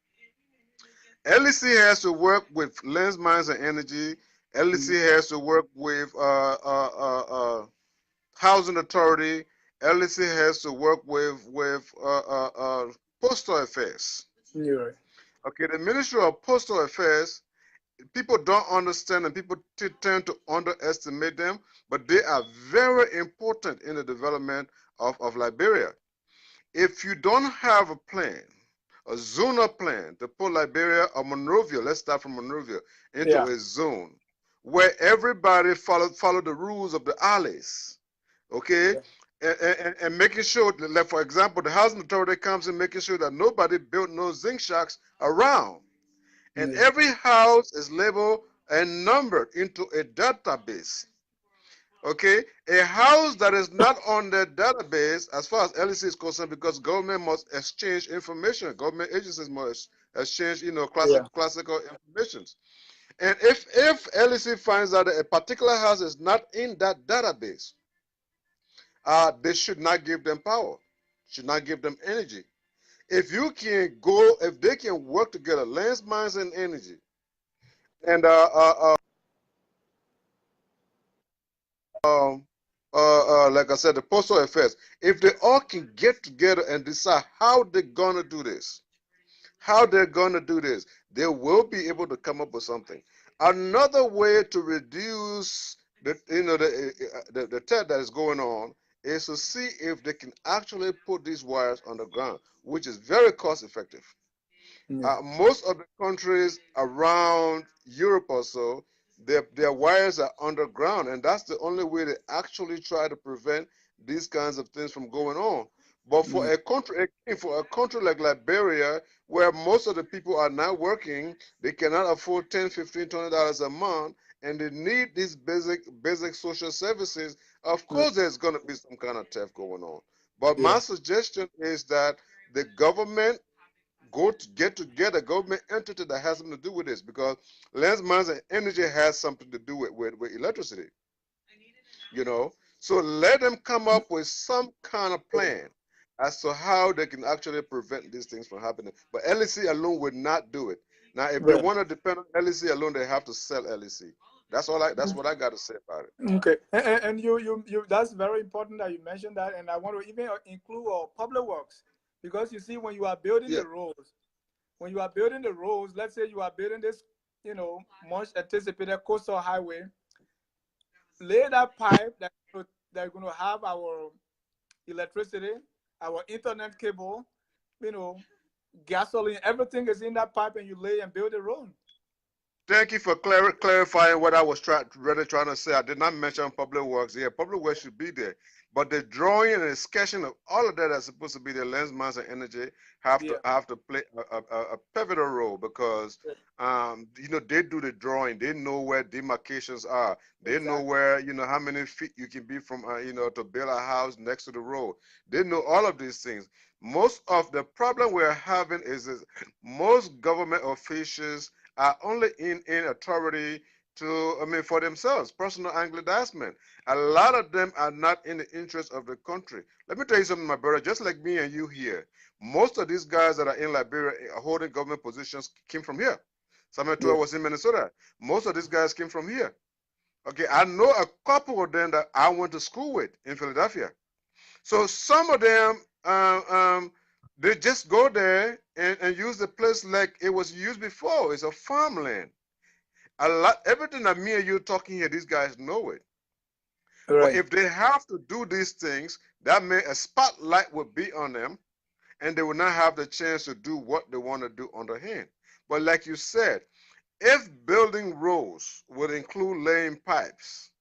LEC has to work with Lands, Mines, and Energy. LEC has to work with Housing Authority. LEC has to work with postal affairs. You're right. Okay, the Ministry of Postal Affairs, people don't understand and people tend to underestimate them, but they are very important in the development of Liberia. If you don't have a plan, a zonal plan to put Liberia or Monrovia, let's start from Monrovia, into Yeah. a zone where everybody follow the rules of the alleys, okay? Yeah. And making sure that, like, for example, the housing authority comes in making sure that nobody built no zinc shacks around. And Yeah. every house is labeled and numbered into a database. Okay, a house that is not on the database, as far as LEC is concerned, because government must exchange information, government agencies must exchange, Yeah. classical information. And if LEC finds out that a particular house is not in that database, they should not give them power, should not give them energy. If they can work together, lands, mines, and energy, and like I said, the postal affairs, if they all can get together and decide how they're gonna do this, they will be able to come up with something. Another way to reduce the threat that is going on is to see if they can actually put these wires on the ground, which is very cost effective. Yeah. Most of the countries around Europe or so, their wires are underground, and that's the only way they actually try to prevent these kinds of things from going on. But Yeah. for a country like Liberia, where most of the people are not working, they cannot afford $10, $15, $20 a month, and they need these basic social services. Of Yeah. course, there's going to be some kind of theft going on. But Yeah. my suggestion is that the government get together, government entity that has something to do with this, because land, mines, and energy has something to do with electricity. So let them come up with some kind of plan as to how they can actually prevent these things from happening. But LEC alone would not do it. Now, if they Right. want to depend on LEC alone, they have to sell LEC. That's what I got to say about it. Okay, and you that's very important that you mentioned that, and I want to even include public works, because you see, when you are building Yeah. the roads, let's say you are building this, much anticipated coastal highway, lay that pipe that's going to have our electricity, our internet cable, you know, gasoline, everything is in that pipe, and you lay and build the road. Thank you for clarifying what I was really trying to say. I did not mention public works. Yeah, public works should be there. But the drawing and the sketching of all of that is supposed to be the lands, mines, and energy Yeah. have to play a pivotal role, because they do the drawing. They know where demarcations are. They know Exactly. where how many feet you can be from to build a house next to the road. They know all of these things. Most of the problem we're having is most government officials are only in authority for themselves, personal aggrandizement. A lot of them are not in the interest of the country. Let me tell you something, my brother, just like me and you here, most of these guys that are in Liberia holding government positions came from here. Samuel Yeah. was in Minnesota. Most of these guys came from here. Okay, I know a couple of them that I went to school with in Philadelphia. So some of them, they just go there and use the place like it was used before. It's a farmland. Everything that me and you talking here, these guys know it. But Right. if they have to do these things, that means a spotlight will be on them, and they will not have the chance to do what they want to do on the hand. But like you said, if building roads would include laying pipes,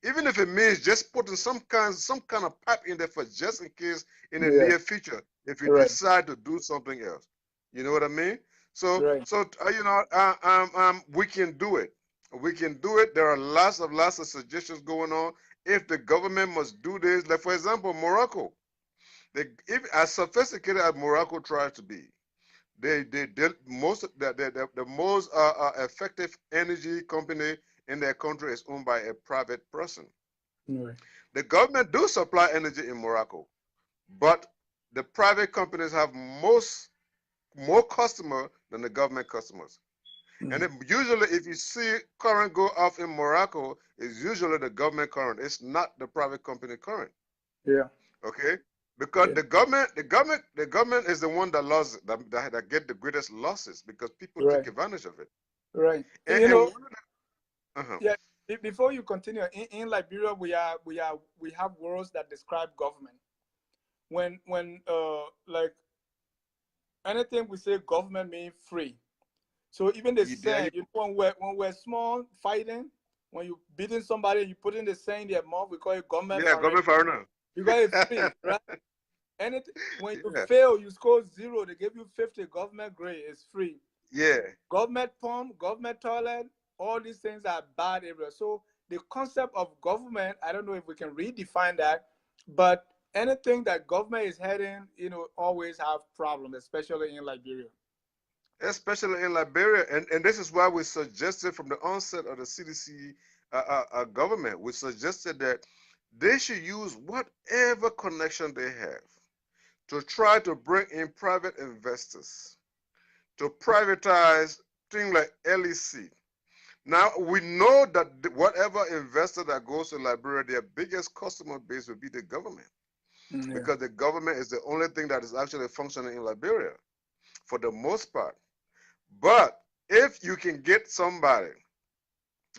even if it means just putting some kind of pipe in there for just in case in the Yeah. near future, if you Right. decide to do something else, you know what I mean? So Right. we can do it. We can do it. There are lots of suggestions going on. If the government must do this, like for example, Morocco, if as sophisticated as Morocco tries to be, the most effective energy company in their country is owned by a private person. Right. The government do supply energy in Morocco, but the private companies have more customer than the government customers. And usually, if you see current go off in Morocco, it's usually the government current. It's not the private company current. Yeah. Okay, because Yeah. the government is the one that that get the greatest losses because people take Right. advantage of it. Right. And one of uh-huh. Yeah. Before you continue, in Liberia, we have words that describe government. When like anything we say government means free. So even the There saying, you when we're small fighting, when you beating somebody, you put in the saying in their mouth, we call it government yeah, foreign. government foreigner. Because it's free, right? Anything when you Yeah, fail, you score 0, they give you 50, government grade, it's free. yeah. Government pump, government toilet, all these things are bad areas. So the concept of government, I don't know if we can redefine that, but anything that government is heading, always have problems, especially in Liberia. Especially in Liberia, and this is why we suggested from the onset of the CDC government, we suggested that they should use whatever connection they have to try to bring in private investors to privatize things like LEC. Now we know that whatever investor that goes to Liberia, their biggest customer base will be the government, Yeah. because the government is the only thing that is actually functioning in Liberia for the most part. But if you can get somebody,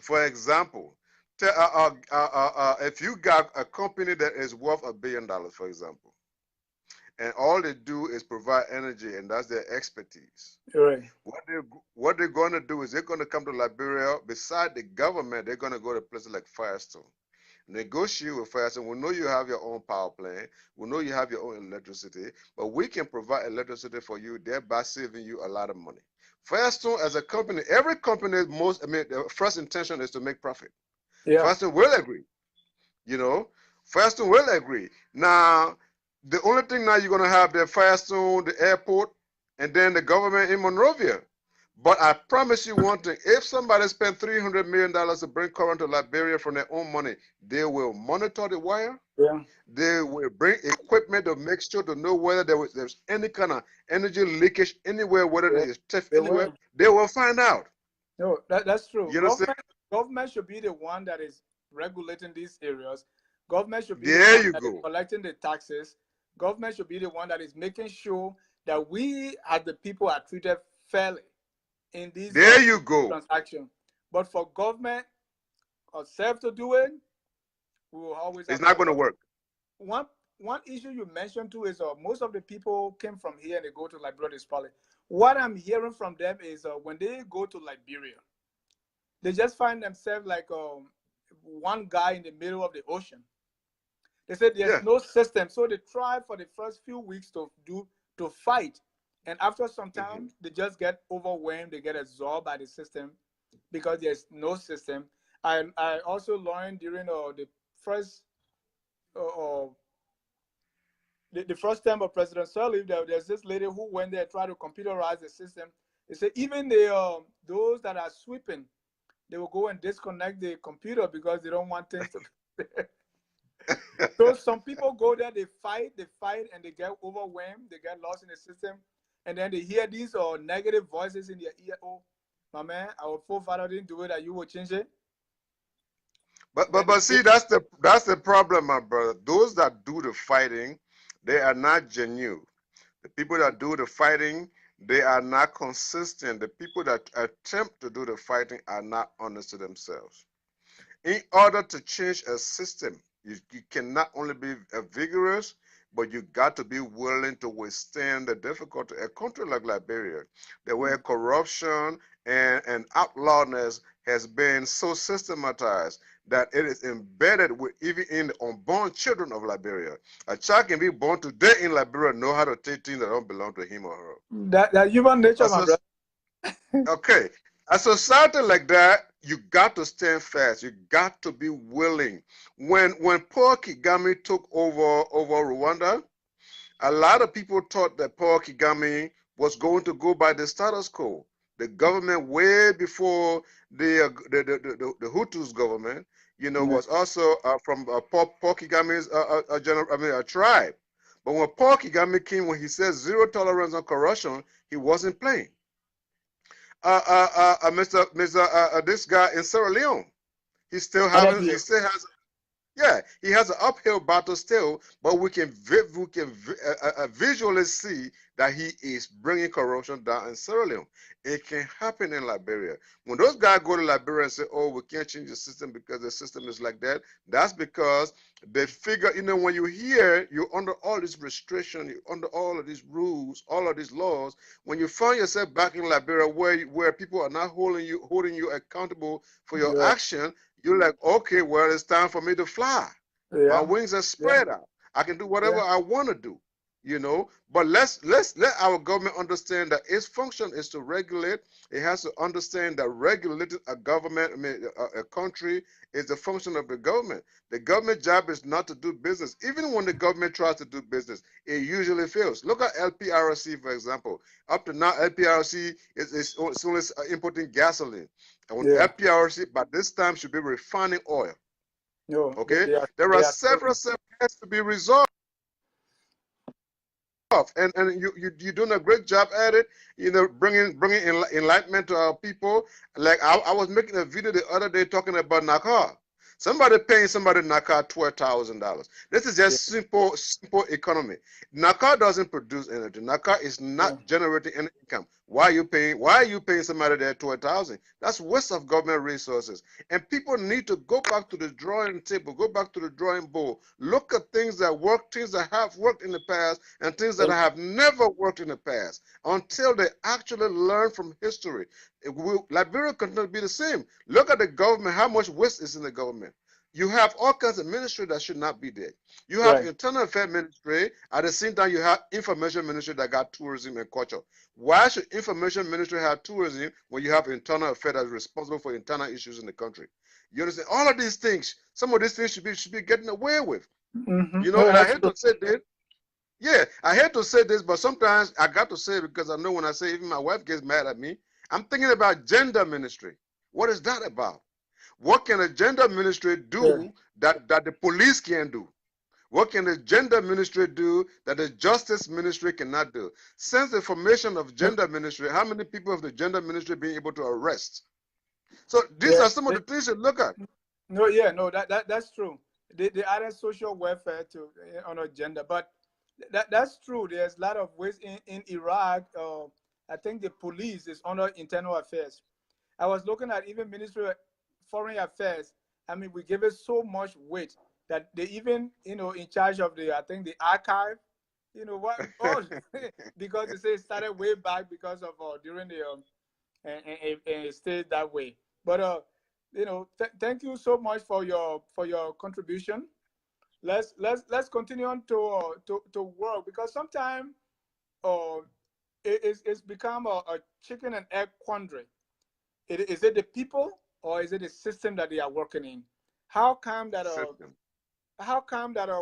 for example, if you got a company that is worth $1 billion, for example, and all they do is provide energy, and that's their expertise. Right. What they're going to do is they're going to come to Liberia. Beside the government, they're going to go to places like Firestone, negotiate with Firestone. We know you have your own power plant. We know you have your own electricity, but we can provide electricity for you, thereby saving you a lot of money. Firestone, as a company, every company, the first intention is to make profit. Yeah. Firestone will agree. Firestone will agree. Now, the only thing now you're going to have the Firestone, the airport, and then the government in Monrovia. But I promise you one thing, if somebody spent $300 million to bring current to Liberia from their own money, they will monitor the wire. Yeah. They will bring equipment to make sure to know whether there's any kind of energy leakage anywhere, whether Yeah. there is theft They anywhere. will. They will find out. No, that's true. You understand? Government should be the one that is regulating these areas. Government should be the There one you that is go. collecting the taxes. Government should be the one that is making sure that we, as the people, are treated fairly in these There you go. transactions. But for government or self to do it, we will always It's have not going to problems. work. One issue you mentioned too is most of the people came from here and they go to Liberia. This probably what I'm hearing from them is when they go to Liberia, they just find themselves like one guy in the middle of the ocean. They said there's Yeah. no system, so they try for the first few weeks to fight, and after some time they just get overwhelmed. They get absorbed by the system because there's no system. I also learned during the first uh, the first term of President Sirleaf, there's this lady who went there and tried to computerize the system. They said even those that are sweeping, they will go and disconnect the computer because they don't want things to. So some people go there, they fight, and they get overwhelmed, they get lost in the system, and then they hear these negative voices in their ear. Oh, my man, our forefather didn't do it, that you will change it. But see, that's the problem, my brother. Those that do the fighting, they are not genuine. The people that do the fighting, they are not consistent. The people that attempt to do the fighting are not honest to themselves. In order to change a system, you can not only be vigorous, but you got to be willing to withstand the difficulty. A country like Liberia, where corruption and outlawedness has been so systematized that it is embedded even in the unborn children of Liberia. A child can be born today in Liberia and know how to take things that don't belong to him or her. That human nature, my brother. Okay, a society like that, you got to stand fast. You got to be willing. When Paul Kagame took over Rwanda, a lot of people thought that Paul Kagame was going to go by the status quo. The government, way before the Hutus government, was also from Paul Kagame's tribe. But when Paul Kagame came, when he said zero tolerance on corruption, he wasn't playing. Mr. This guy in Sierra Leone, he still has Yeah, he has an uphill battle still, but we can visually see that he is bringing corruption down in Sierra Leone. It can happen in Liberia. When those guys go to Liberia and say, "Oh, we can't change the system because the system is like that," that's because they figure, when you hear you're under all this restriction, you're under all of these rules, all of these laws. When you find yourself back in Liberia, where people are not holding you accountable for your Yeah. action, you're like, okay, well, it's time for me to fly. My Yeah. wings are spread out. I can do whatever Yeah. I want to do, But let's let our government understand that its function is to regulate. It has to understand that regulating a government, a country, is the function of the government. The government job is not to do business. Even when the government tries to do business, it usually fails. Look at LPRC, for example. Up to now, LPRC is only importing gasoline. And when Yeah. LPRC, by this time, should be refining oil. No, Okay? they are There they are are several steps to be resolved. And you're doing a great job at it, bringing enlightenment to our people. Like I was making a video the other day talking about Nakar. Somebody paying somebody Nakar $12,000. This is yeah. just simple economy. Nakar doesn't produce energy. Nakar is Yeah. not generating any income. Why are you paying somebody there 12,000? That's waste of government resources. And people need to go back to the drawing table, go back to the drawing board, look at things that work, things that have worked in the past, and things that have never worked in the past, until they actually learn from history. Liberia continue to be the same. Look at the government, how much waste is in the government. You have all kinds of ministry that should not be there. You have Right. internal affairs ministry. At the same time, you have information ministry that got tourism and culture. Why should information ministry have tourism when you have internal affairs that's responsible for internal issues in the country? You understand? All of these things, some of these things should be getting away with. No, And I that's hate to say this. Yeah, I hate to say this, but sometimes I got to say it because I know when I say, even my wife gets mad at me. I'm thinking about gender ministry. What is that about? What can a gender ministry yeah. do that the police can't do? What can the gender ministry do that the justice ministry cannot do? Since the formation of No, gender ministry, how many people have the gender ministry been able to arrest? So these yeah. are some of the things you look at. No, yeah, no, that's true. They added social welfare to on agenda, but that's true. There's a lot of ways in Iraq. I think the police is under internal affairs. I was looking at even Ministry of Foreign Affairs. I mean, we give it so much weight that they even, in charge of I think the archive, what, all because they say it started way back because of during the and it stayed that way. But thank you so much for your contribution. Let's continue on to work, because sometimes uh, it's become a chicken and egg quandary. Is it the people or is it the system that they are working in? How come that System.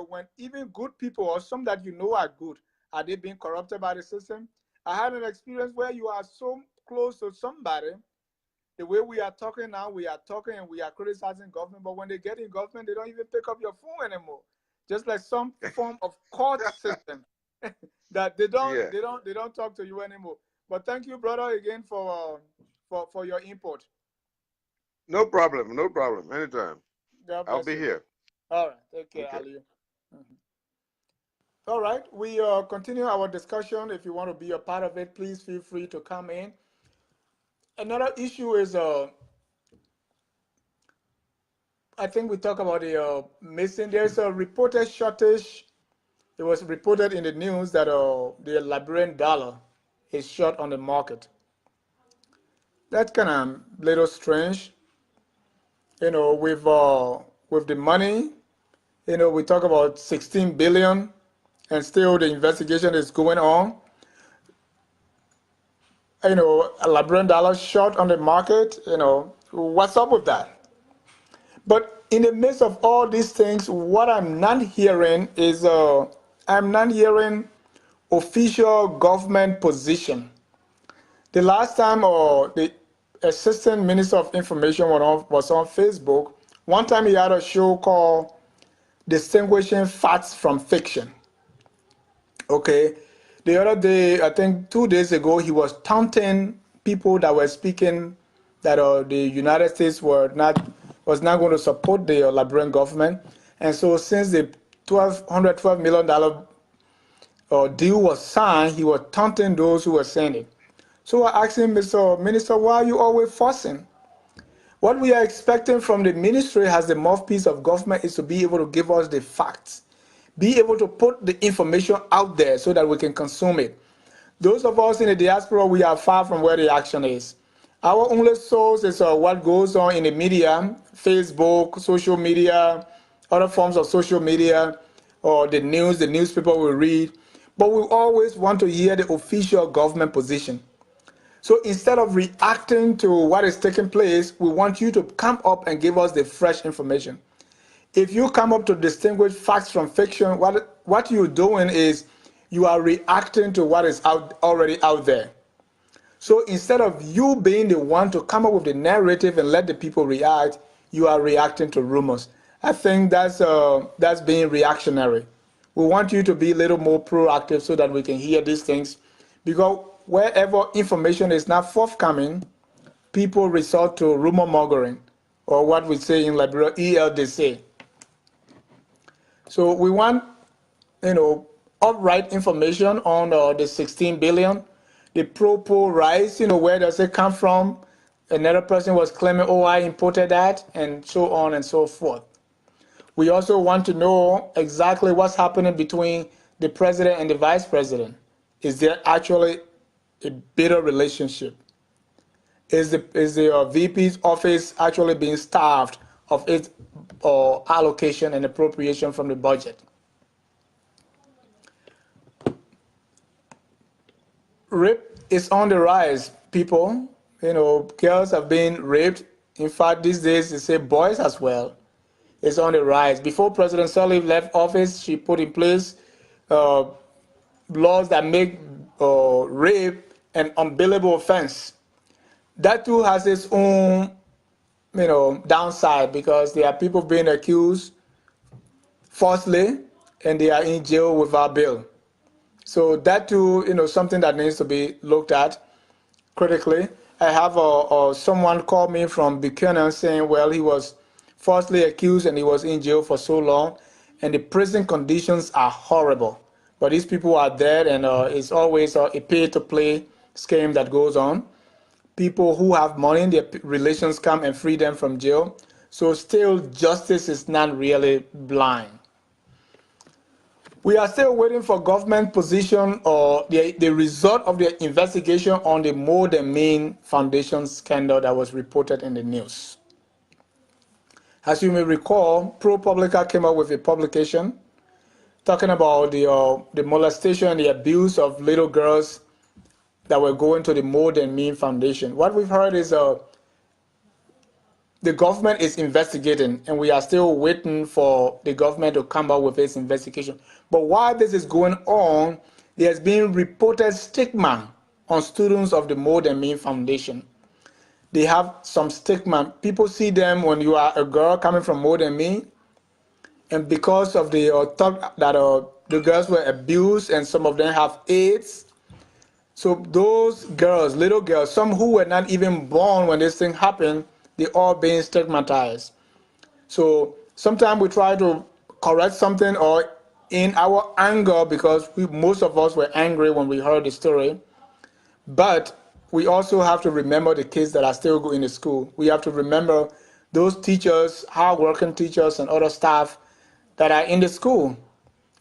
when even good people or some that are good, are they being corrupted by the system? I had an experience where you are so close to somebody. The way we are talking now, we are talking and we are criticizing government, but when they get in government, they don't even pick up your phone anymore. Just like some form of court system that they don't Yeah. they don't they don't talk to you anymore. But thank you, brother, again for your input. No problem. No problem. Anytime. God I'll bless be you. here. All right, take care, Okay. Ali. Mhm. All right, we continue our discussion. If you want to be a part of it, please feel free to come in. Another issue is I think we talk about the missing. There's a reported shortage. It was reported in the news that the Liberian dollar is short on the market. That's kind of little strange, with the money. We talk about 16 billion, and still the investigation is going on. A Liberian dollar short on the market. What's up with that? But in the midst of all these things, what I'm not hearing is I'm not hearing official government position. The last time the assistant minister of information was on Facebook, one time he had a show called Distinguishing Facts from Fiction. Okay. The other day, I think 2 days ago, he was taunting people that were speaking that the United States was not going to support the Liberian government. And so since the $112 million deal was signed, he was taunting those who were saying it. So I asked him, Mr. Minister, why are you always fussing? What we are expecting from the ministry as the mouthpiece of government is to be able to give us the facts, be able to put the information out there so that we can consume it. Those of us in the diaspora, we are far from where the action is. Our only source is what goes on in the media, Facebook, social media, other forms of social media, or the news, the newspaper we read. But we always want to hear the official government position. So instead of reacting to what is taking place, we want you to come up and give us the fresh information. If you come up to distinguish facts from fiction, what you're doing is you are reacting to what is already out there. So instead of you being the one to come up with the narrative and let the people react, you are reacting to rumors. I think that's being reactionary. We want you to be a little more proactive so that we can hear these things, because wherever information is not forthcoming, people resort to rumor mongering, or what we say in Liberia, ELDC. So we want, upright information on the 16 billion, the pro rice, where does it come from? Another person was claiming, oh, I imported that, and so on and so forth. We also want to know exactly what's happening between the president and the vice president. Is there actually a bitter relationship? Is the VP's office actually being starved of its allocation and appropriation from the budget? Rape is on the rise, people. Girls have been raped. In fact, these days they say boys as well. It's on the rise. Before President Sirleaf left office, she put in place laws that make rape an unbillable offense. That too has its own, downside, because there are people being accused falsely and they are in jail without bail. So that too, something that needs to be looked at critically. I have someone called me from Buchanan saying, well, he was falsely accused and he was in jail for so long, and the prison conditions are horrible. But these people are dead, and it's always a pay-to-play scheme that goes on. People who have money, their relations come and free them from jail. So still, justice is not really blind. We are still waiting for government position or the result of the investigation on the More Than Mean Foundation scandal that was reported in the news. As you may recall, ProPublica came up with a publication talking about the molestation and the abuse of little girls that were going to the More Than Mean Foundation. What we've heard is the government is investigating, and we are still waiting for the government to come out with its investigation. But while this is going on, there has been reported stigma on students of the More Than Mean Foundation. They have some stigma. People see them when you are a girl coming from More Than Me, and because of the thought that the girls were abused and some of them have AIDS, so those girls, little girls, some who were not even born when this thing happened, they all being stigmatized. So sometimes we try to correct something, or in our anger, because most of us were angry when we heard the story, but we also have to remember the kids that are still going to school. We have to remember those teachers, hard-working teachers and other staff that are in the school,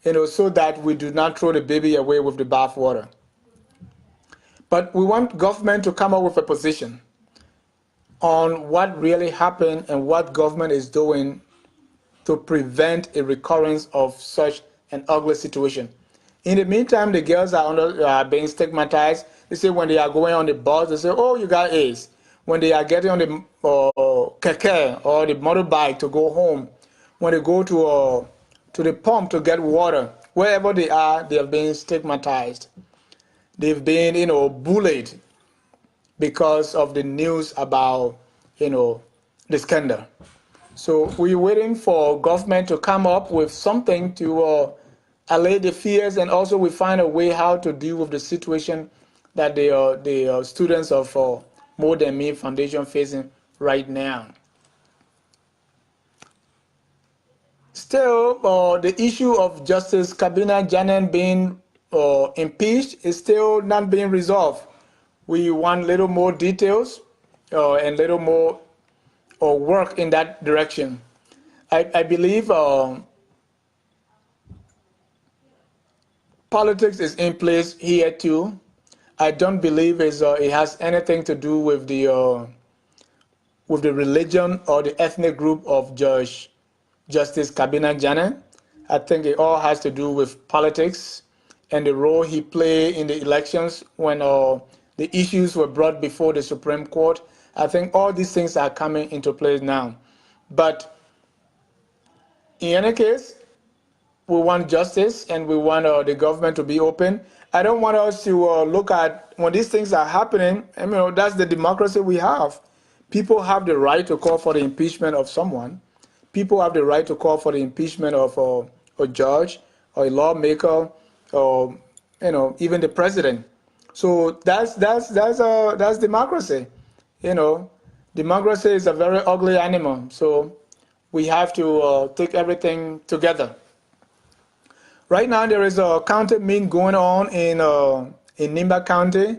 so that we do not throw the baby away with the bathwater. But we want government to come up with a position on what really happened and what government is doing to prevent a recurrence of such an ugly situation. In the meantime, the girls are being stigmatized. They say when they are going on the bus, they say, oh, you got AIDS. When they are getting on the keke or the motorbike to go home, when they go to the pump to get water, wherever they are being stigmatized. They've been, bullied because of the news about, the scandal. So we're waiting for government to come up with something to allay the fears, and also we find a way how to deal with the situation that the students of More Than Me Foundation facing right now. still, the issue of Justice Kabina Janan being impeached is still not being resolved. We want little more details and little more work in that direction. I believe politics is in place here too. I don't believe it has anything to do with the religion or the ethnic group of Justice Kabina Janan. I think it all has to do with politics and the role he played in the elections when the issues were brought before the Supreme Court. I think all these things are coming into place now. But in any case, we want justice and we want the government to be open. I don't want us to look at when these things are happening. I mean, that's the democracy we have. People have the right to call for the impeachment of someone. People have the right to call for the impeachment of a judge or a lawmaker or even the president. So that's democracy. Democracy is a very ugly animal. So we have to take everything together. Right now, there is a county meet going on in Nimba County.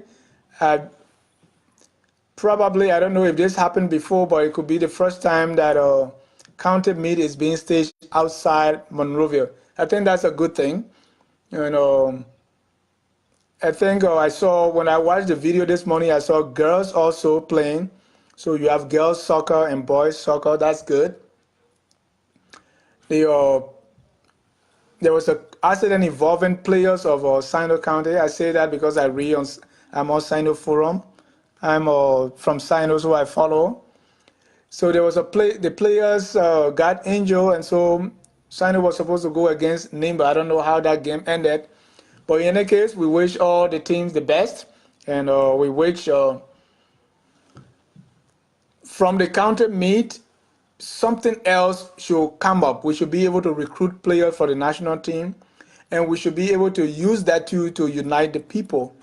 Probably, I don't know if this happened before, but it could be the first time that a county meet is being staged outside Monrovia. I think that's a good thing. I think I saw, when I watched the video this morning, I saw girls also playing. So you have girls soccer and boys soccer. That's good. There was an accident involving players of Sino County. I say that because I'm on Sino Forum. I'm from Sino, so I follow. So there was the players got injured, and so Sino was supposed to go against Nimba. I don't know how that game ended. But in any case, we wish all the teams the best, and we wish from the county meet, something else should come up. We should be able to recruit players for the national team, and we should be able to use that to unite the people.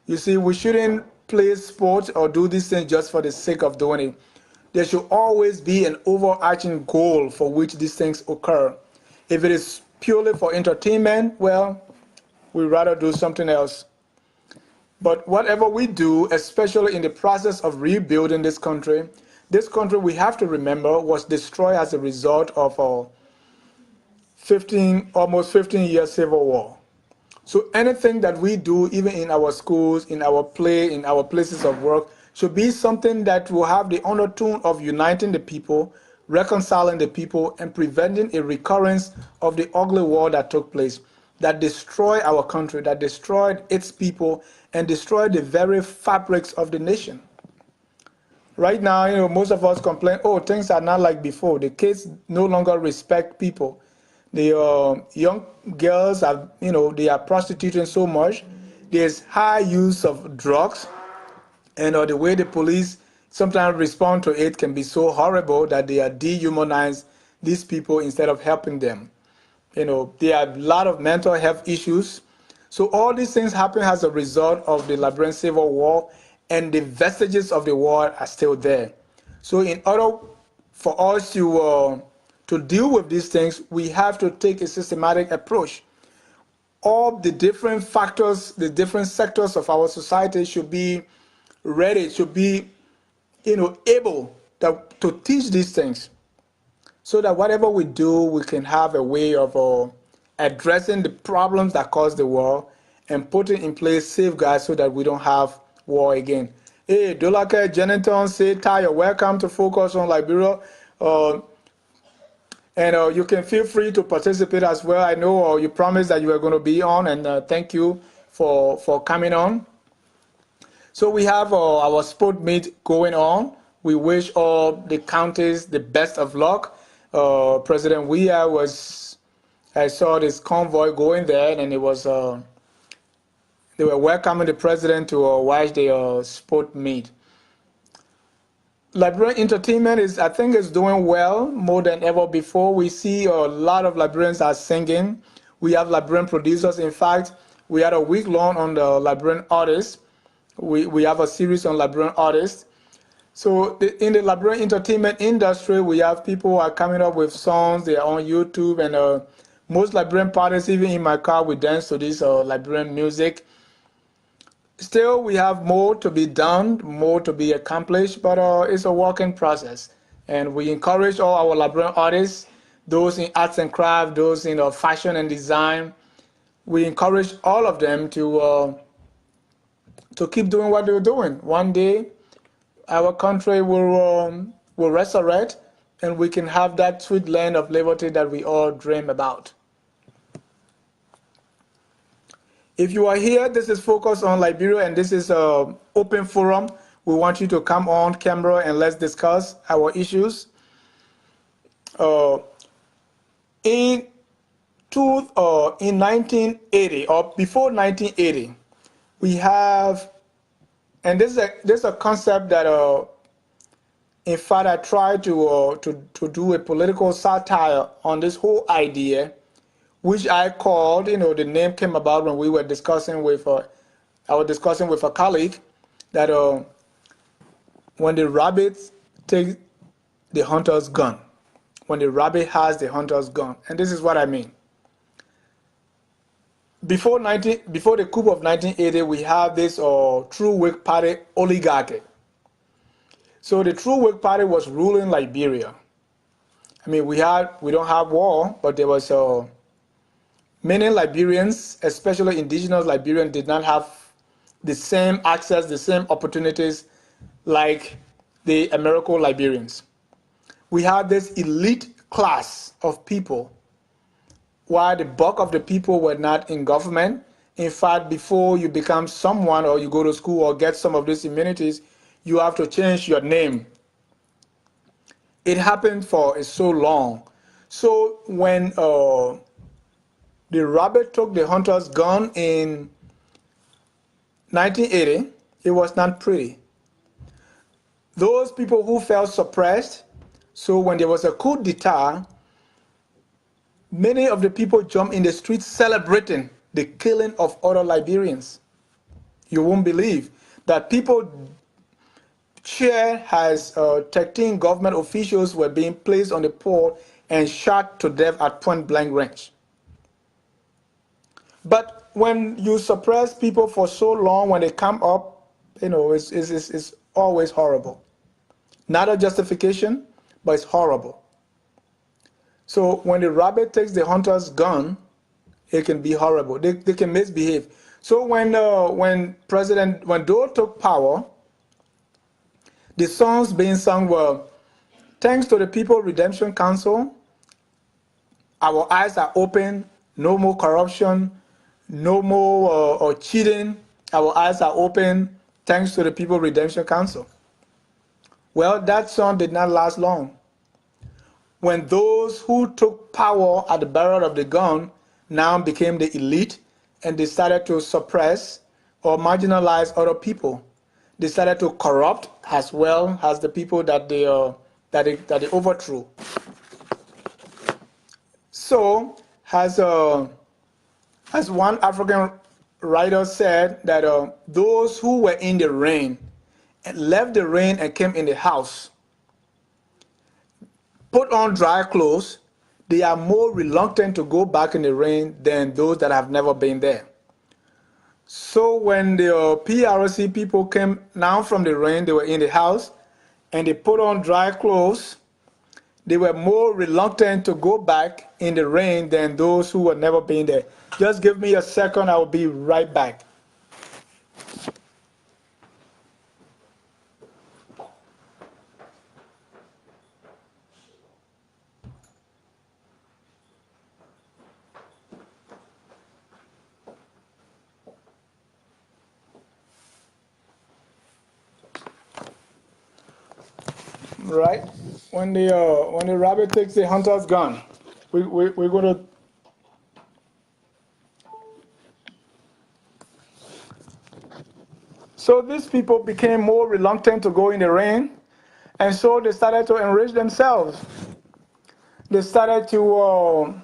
You see, we shouldn't play sports or do these things just for the sake of doing it. There should always be an overarching goal for which these things occur. If it is purely for entertainment, well, we'd rather do something else. But whatever we do, especially in the process of rebuilding this country, we have to remember, was destroyed as a result of a almost 15-year civil war. So anything that we do, even in our schools, in our play, in our places of work, should be something that will have the undertone of uniting the people, reconciling the people, and preventing a recurrence of the ugly war that took place, that destroyed our country, that destroyed its people, and destroyed the very fabrics of the nation. Right now, most of us complain, oh, things are not like before. The kids no longer respect people. The young girls are, they are prostituting so much. There's high use of drugs, and the way the police sometimes respond to it can be so horrible that they are dehumanize these people instead of helping them. There are a lot of mental health issues. So all these things happen as a result of the Liberian Civil War, and the vestiges of the war are still there. So in order for us to deal with these things, we have to take a systematic approach. All the different factors, the different sectors of our society should be ready, should be able to teach these things, so that whatever we do, we can have a way of addressing the problems that cause the war and putting in place safeguards so that we don't have war again. Hey, Dolake Jennington, say Tayo, welcome to Focus on Liberia. And you can feel free to participate as well. I know you promised that you were going to be on, and thank you for coming on. So we have our sport meet going on. We wish all the counties the best of luck. President Weah I saw this convoy going there, and it was they were welcoming the president to watch the sport meet. Liberian entertainment I think is doing well more than ever before. We see a lot of Liberians are singing. We have Liberian producers. In fact, we had a week long on the Liberian artists. We have a series on Liberian artists. So in the Liberian entertainment industry, we have people who are coming up with songs. They are on YouTube, and most Liberian parties, even in my car, we dance to this Liberian music. Still, we have more to be done, more to be accomplished, but it's a working process. And we encourage all our Liberian artists, those in arts and craft, those in fashion and design. We encourage all of them to keep doing what they're doing. One day, our country will resurrect, and we can have that sweet land of liberty that we all dream about. If you are here, this is Focus on Liberia, and this is an open forum. We want you to come on camera and let's discuss our issues. Uh, in in 1980 or before 1980, we have, and this is a concept that in fact I tried to do a political satire on this whole idea, which I called, the name came about when we were discussing with, I was discussing with a colleague that when the rabbit takes the hunter's gun, when the rabbit has the hunter's gun, and this is what I mean. Before the coup of 1980, we have this True Whig Party oligarchy. So the True Whig Party was ruling Liberia. I mean, we don't have war, but there was many Liberians, especially indigenous Liberians, did not have the same access, the same opportunities like the American Liberians. We had this elite class of people, while the bulk of the people were not in government. In fact, before you become someone or you go to school or get some of these immunities, you have to change your name. It happened for so long. So when the rabbit took the hunter's gun in 1980, it was not pretty. Those people who felt suppressed, so when there was a coup d'etat, many of the people jumped in the streets celebrating the killing of other Liberians. You won't believe that people cheered as 13 government officials were being placed on the pole and shot to death at point blank range. But when you suppress people for so long, when they come up, it's always horrible. Not a justification, but it's horrible. So when the rabbit takes the hunter's gun, it can be horrible. They can misbehave. So when Doe took power, the songs being sung were, "Thanks to the People Redemption Council, our eyes are open, no more corruption, no more cheating, our eyes are open, thanks to the People Redemption Council." Well, that song did not last long. When those who took power at the barrel of the gun now became the elite and decided to suppress or marginalize other people, decided to corrupt as well as the people that they overthrew. So, as one African writer said, that those who were in the rain and left the rain and came in the house, put on dry clothes, they are more reluctant to go back in the rain than those that have never been there. So when the PRC people came down from the rain, they were in the house, and they put on dry clothes, they were more reluctant to go back in the rain than those who had never been there. Just give me a second, I will be right back. Right? When the rabbit takes the hunter's gun, we're going to. So these people became more reluctant to go in the rain, and so they started to enrich themselves. They started to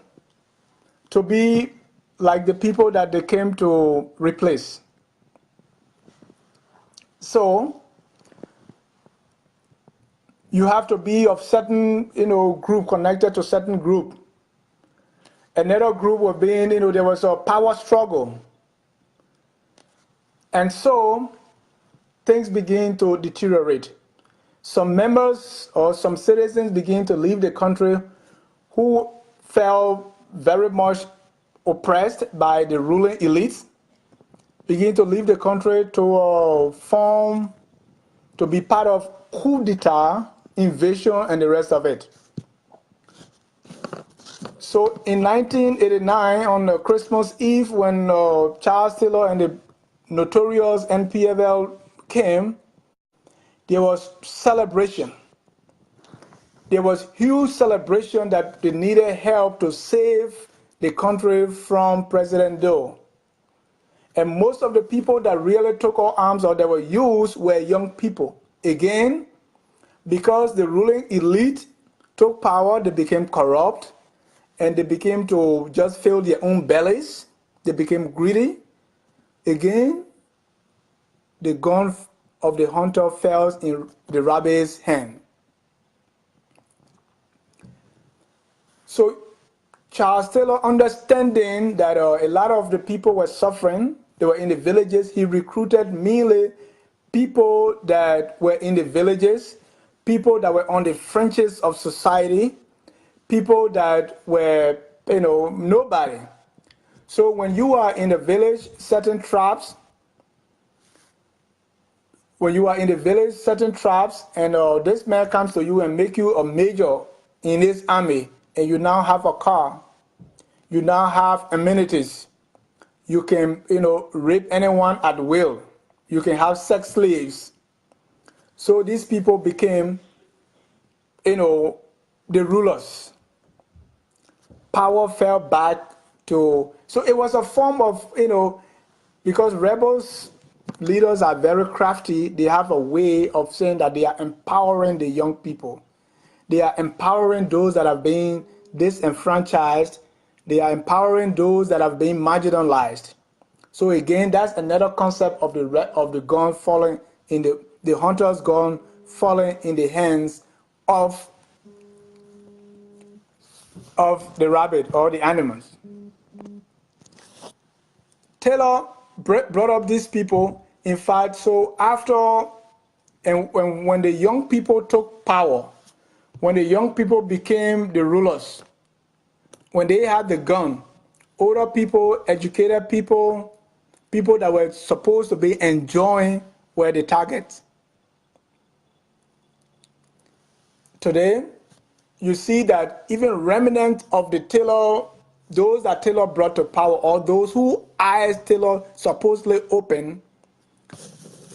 be like the people that they came to replace. So You have to be of certain, group, connected to certain group. Another group was being, there was a power struggle. And so things begin to deteriorate. Some members or some citizens begin to leave the country who felt very much oppressed by the ruling elites, begin to leave the country to to be part of coup d'etat, invasion, and the rest of it. So in 1989, on Christmas Eve, when Charles Taylor and the notorious NPFL came, there was celebration. There was huge celebration that they needed help to save the country from President Doe. And most of the people that really took up arms or that were used were young people. Again, because the ruling elite took power, they became corrupt and they became to just fill their own bellies. They became greedy. Again, the gun of the hunter fell in the rabbit's hand. So Charles Taylor, understanding that a lot of the people were suffering, they were in the villages, he recruited mainly people that were in the villages, people that were on the fringes of society, people that were, nobody. So when you are in the village, certain tribes, and this man comes to you and make you a major in his army, and you now have a car, you now have amenities, you can, rape anyone at will, you can have sex slaves. So these people became, the rulers. Power fell back to, so it was a form of, because rebels, leaders are very crafty, they have a way of saying that they are empowering the young people. They are empowering those that have been disenfranchised. They are empowering those that have been marginalized. So again, that's another concept of the gun falling in the hunter's gun falling in the hands of the rabbit or the animals. Taylor brought up these people. In fact, so after and when the young people took power, when the young people became the rulers, when they had the gun, older people, educated people, people that were supposed to be enjoying were the targets. Today, you see that even remnants of the Taylor, those that Taylor brought to power, or those whose eyes Taylor supposedly opened,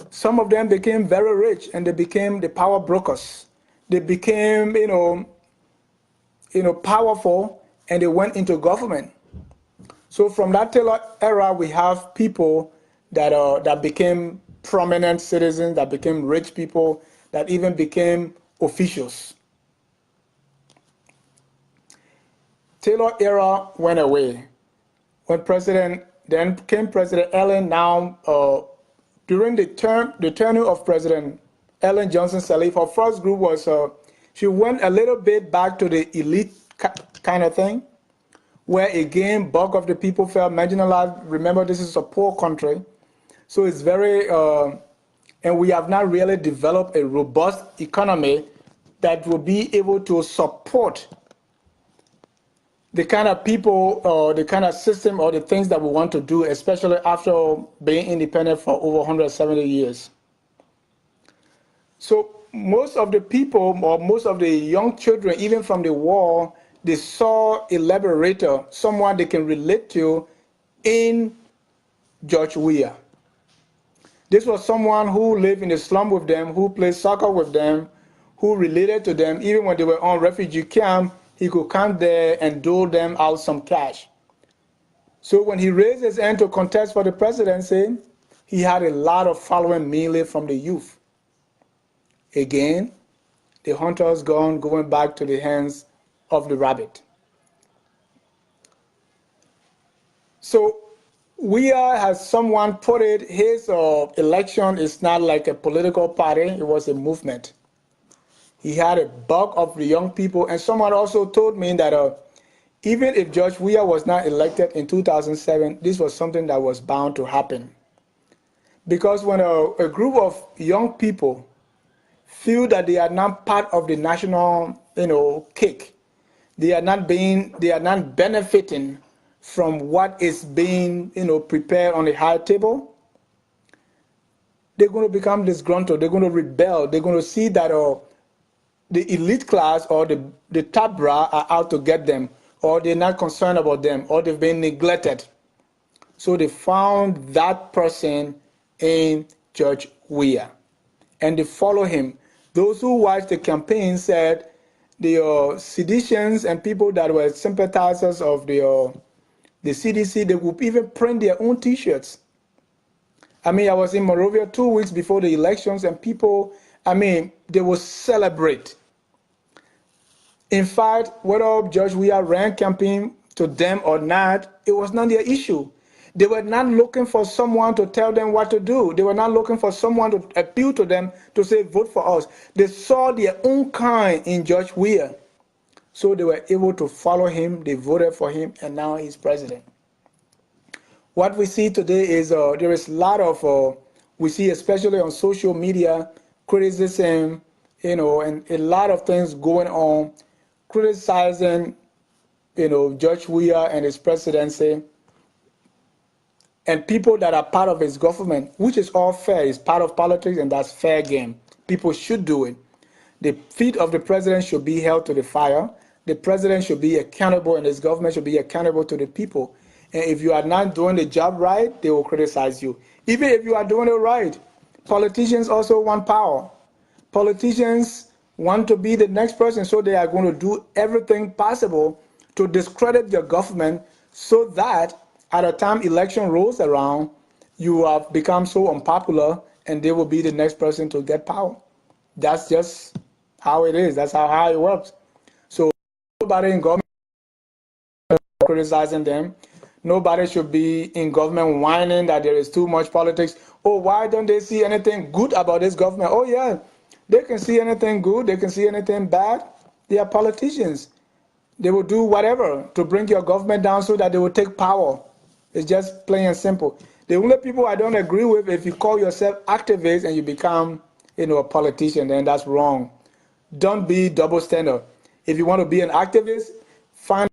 some of them became very rich and they became the power brokers. They became, powerful, and they went into government. So from that Taylor era, we have people that became prominent citizens, that became rich people, that even became officials. Taylor era went away. When then came President Ellen. Now, during the tenure of President Ellen Johnson Sirleaf, her first group was she went a little bit back to the elite kind of thing, where again bulk of the people felt marginalized. Remember, this is a poor country, so it's very and we have not really developed a robust economy that will be able to support the kind of people or the kind of system or the things that we want to do, especially after being independent for over 170 years. So most of the people or most of the young children, even from the war, they saw a liberator, someone they can relate to in George Weah. This was someone who lived in the slum with them, who played soccer with them, who related to them. Even when they were on refugee camp, he could come there and dole them out some cash. So when he raised his hand to contest for the presidency, he had a lot of following, mainly from the youth. Again, the hunter's gun going back to the hands of the rabbit. So Weah, has someone put it, his election is not like a political party, it was a movement. He had a bulk of the young people. And someone also told me that even if George Weah was not elected in 2007, this was something that was bound to happen. Because when a group of young people feel that they are not part of the national, cake, they are not benefiting from what is being, prepared on the high table, they're going to become disgruntled. They're going to rebel. They're going to see that the elite class or the top bra are out to get them, or they're not concerned about them, or they've been neglected. So they found that person in George Weah, and they follow him. Those who watched the campaign said the seditionists and people that were sympathizers of the CDC, they would even print their own T-shirts. I mean, I was in Monrovia 2 weeks before the elections, and people, they will celebrate. In fact, whether George Weah ran campaign to them or not, it was not their issue. They were not looking for someone to tell them what to do. They were not looking for someone to appeal to them to say, vote for us. They saw their own kind in George Weah. So they were able to follow him. They voted for him, and now he's president. What we see today is there is a lot of, we see especially on social media, criticism, and a lot of things going on, criticizing, George Weah and his presidency, and people that are part of his government, which is all fair. It's part of politics, and that's fair game. People should do it. The feet of the president should be held to the fire. The president should be accountable, and his government should be accountable to the people. And if you are not doing the job right, they will criticize you. Even if you are doing it right, politicians also want power. Politicians want to be the next person, so they are going to do everything possible to discredit your government so that at the time election rolls around, you have become so unpopular and they will be the next person to get power. That's just how it is. That's how it works. So nobody in government criticizing them. Nobody should be in government whining that there is too much politics. Oh, why don't they see anything good about this government? Oh, yeah, they can see anything good. They can see anything bad. They are politicians. They will do whatever to bring your government down so that they will take power. It's just plain and simple. The only people I don't agree with, if you call yourself activist and you become, a politician, then that's wrong. Don't be double standard. If you want to be an activist, find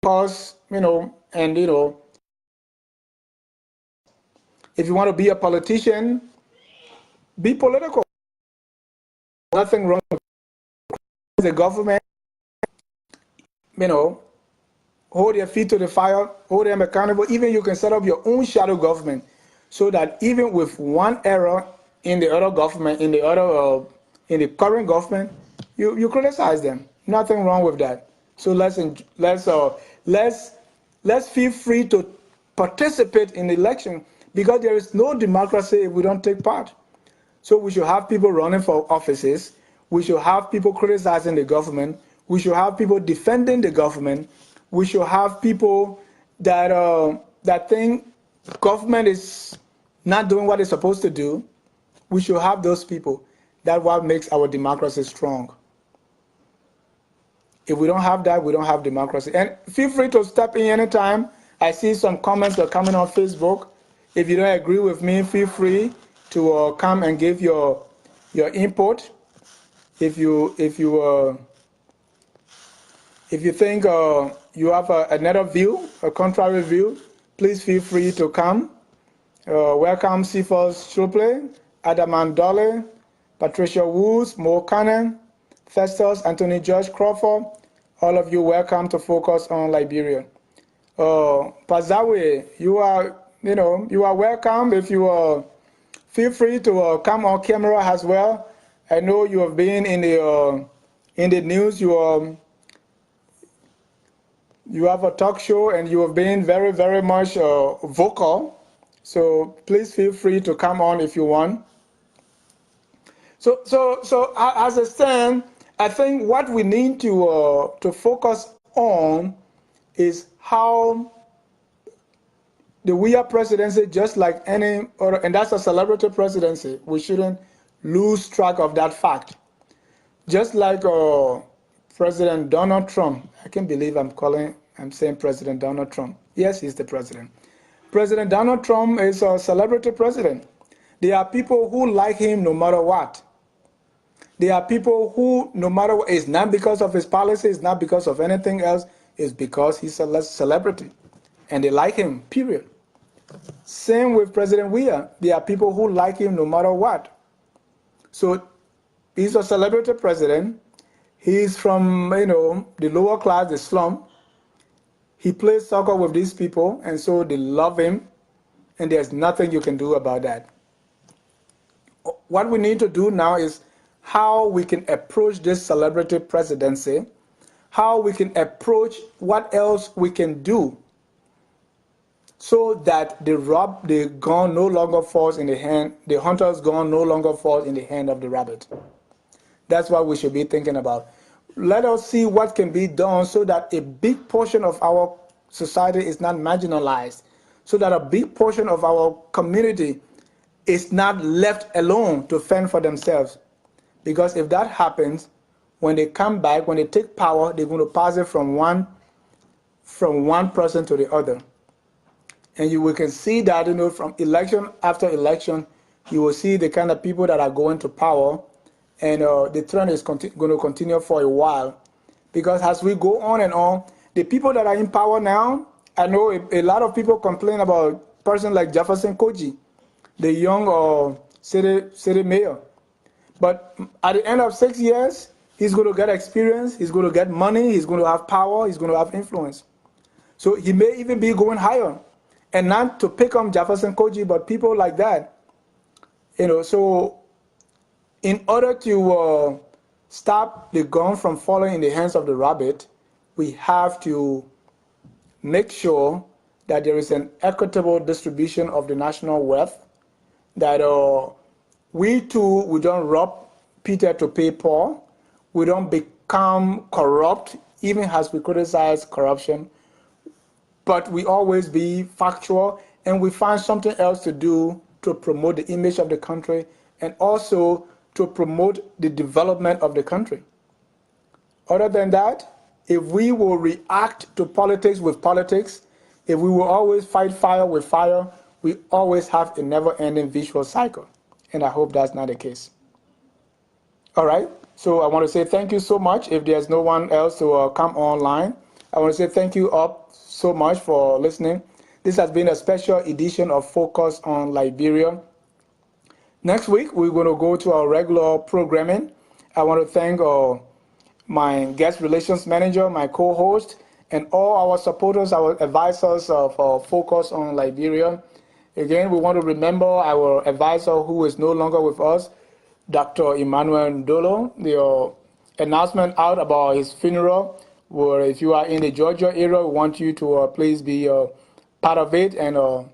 a cause, and if you want to be a politician, be political. Nothing wrong with the government, hold your feet to the fire, hold them accountable. Even you can set up your own shadow government so that even with one error in the other government, in the current government, you criticize them. Nothing wrong with that. So let's feel free to participate in the election, because there is no democracy if we don't take part. So we should have people running for offices. We should have people criticizing the government. We should have people defending the government. We should have people that think government is not doing what it's supposed to do. We should have those people. That's what makes our democracy strong. If we don't have that, we don't have democracy. And feel free to step in anytime. I see some comments that are coming on Facebook. If you don't agree with me, feel free to come and give your input. If you think you have another view, a contrary view, please feel free to come. Welcome Cephas Shuple, Adaman Dole, Patricia Woods, Mo Cannon, Festus, Anthony George Crawford. All of you welcome to Focus on Liberia. Pazawe, you are welcome. If you feel free to come on camera as well. I know you have been in the news. You have a talk show and you have been very, very much vocal. So please feel free to come on if you want. So as I stand, I think what we need to focus on is how the Weah presidency, just like any other, and that's a celebratory presidency. We shouldn't lose track of that fact. Just like President Donald Trump. I can't believe I'm saying President Donald Trump. Yes, he's the president. President Donald Trump is a celebrity president. There are people who like him no matter what. There are people who, no matter what, it's not because of his policy, it's not because of anything else, it's because he's a celebrity. And they like him, period. Same with President Weah. There are people who like him no matter what. So he's a celebrity president. He's from, the lower class, the slum. He plays soccer with these people, and so they love him, and there's nothing you can do about that. What we need to do now is how we can approach this celebrity presidency, how we can approach what else we can do so that the gun no longer falls in the hand, the hunter's gun no longer falls in the hand of the rabbit. That's what we should be thinking about. Let us see what can be done so that a big portion of our society is not marginalized, so that a big portion of our community is not left alone to fend for themselves. Because if that happens, when they come back, when they take power, they're going to pass it from one person to the other. And we can see that, from election after election, you will see the kind of people that are going to power, and the trend is going to continue for a while. Because as we go on and on, the people that are in power now, I know a lot of people complain about a person like Jefferson Koji, the young city mayor. But at the end of 6 years, he's going to get experience, he's going to get money, he's going to have power, he's going to have influence. So he may even be going higher. And not to pick on Jefferson Koji, but people like that. So in order to stop the gun from falling in the hands of the rabbit, we have to make sure that there is an equitable distribution of the national wealth, that we don't rob Peter to pay Paul, we don't become corrupt, even as we criticize corruption, but we always be factual, and we find something else to do to promote the image of the country and also to promote the development of the country. Other than that, if we will react to politics with politics, if we will always fight fire with fire, we always have a never-ending vicious cycle. And I hope that's not the case. All right, so I want to say thank you so much. If there's no one else to come online, I want to say thank you up so much for listening. This has been a special edition of Focus on Liberia. Next week, we're going to go to our regular programming. I want to thank my guest relations manager, my co-host, and all our supporters, our advisors of Focus on Liberia. Again, we want to remember our advisor who is no longer with us, Dr. Emmanuel Ndolo. The announcement out about his funeral, where if you are in the Georgia area, we want you to please be part of it and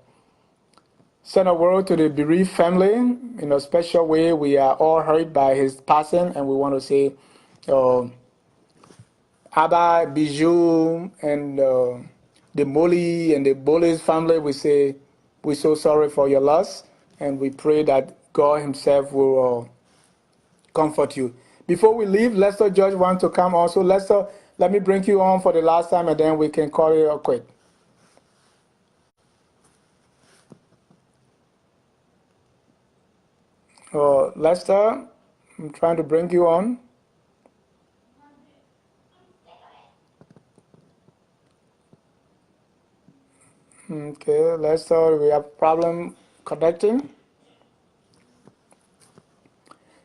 send a word to the bereaved family. In a special way, we are all hurt by his passing, and we want to say, Abba, Bijou, and the Molly and the Bolis family, we say, we're so sorry for your loss, and we pray that God himself will comfort you. Before we leave, Lester George wants to come also. Lester, let me bring you on for the last time, and then we can call it a quit. Lester, I'm trying to bring you on. Okay, Lester, we have problem connecting.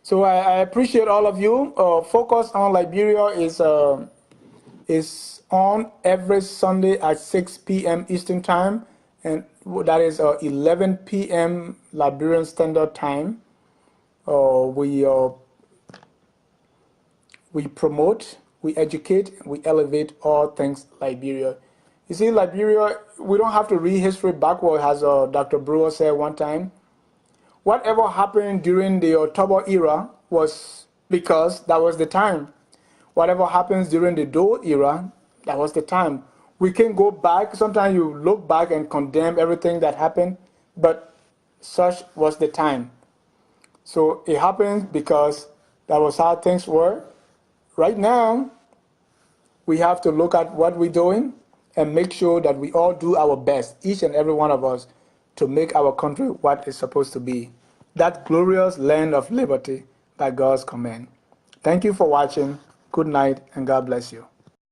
So I appreciate all of you. Focus on Liberia is on every Sunday at 6 p.m. Eastern Time, and that is 11 p.m. Liberian Standard Time. We promote, we educate, we elevate all things Liberia. You see, Liberia, we don't have to read history backward, as Dr. Brewer said one time. Whatever happened during the October era was because that was the time. Whatever happens during the Doe era, that was the time. We can go back. Sometimes you look back and condemn everything that happened, but such was the time. So it happened because that was how things were, right now, we have to look at what we're doing and make sure that we all do our best, each and every one of us, to make our country what it's supposed to be, that glorious land of liberty by God's command. Thank you for watching. Good night, and God bless you.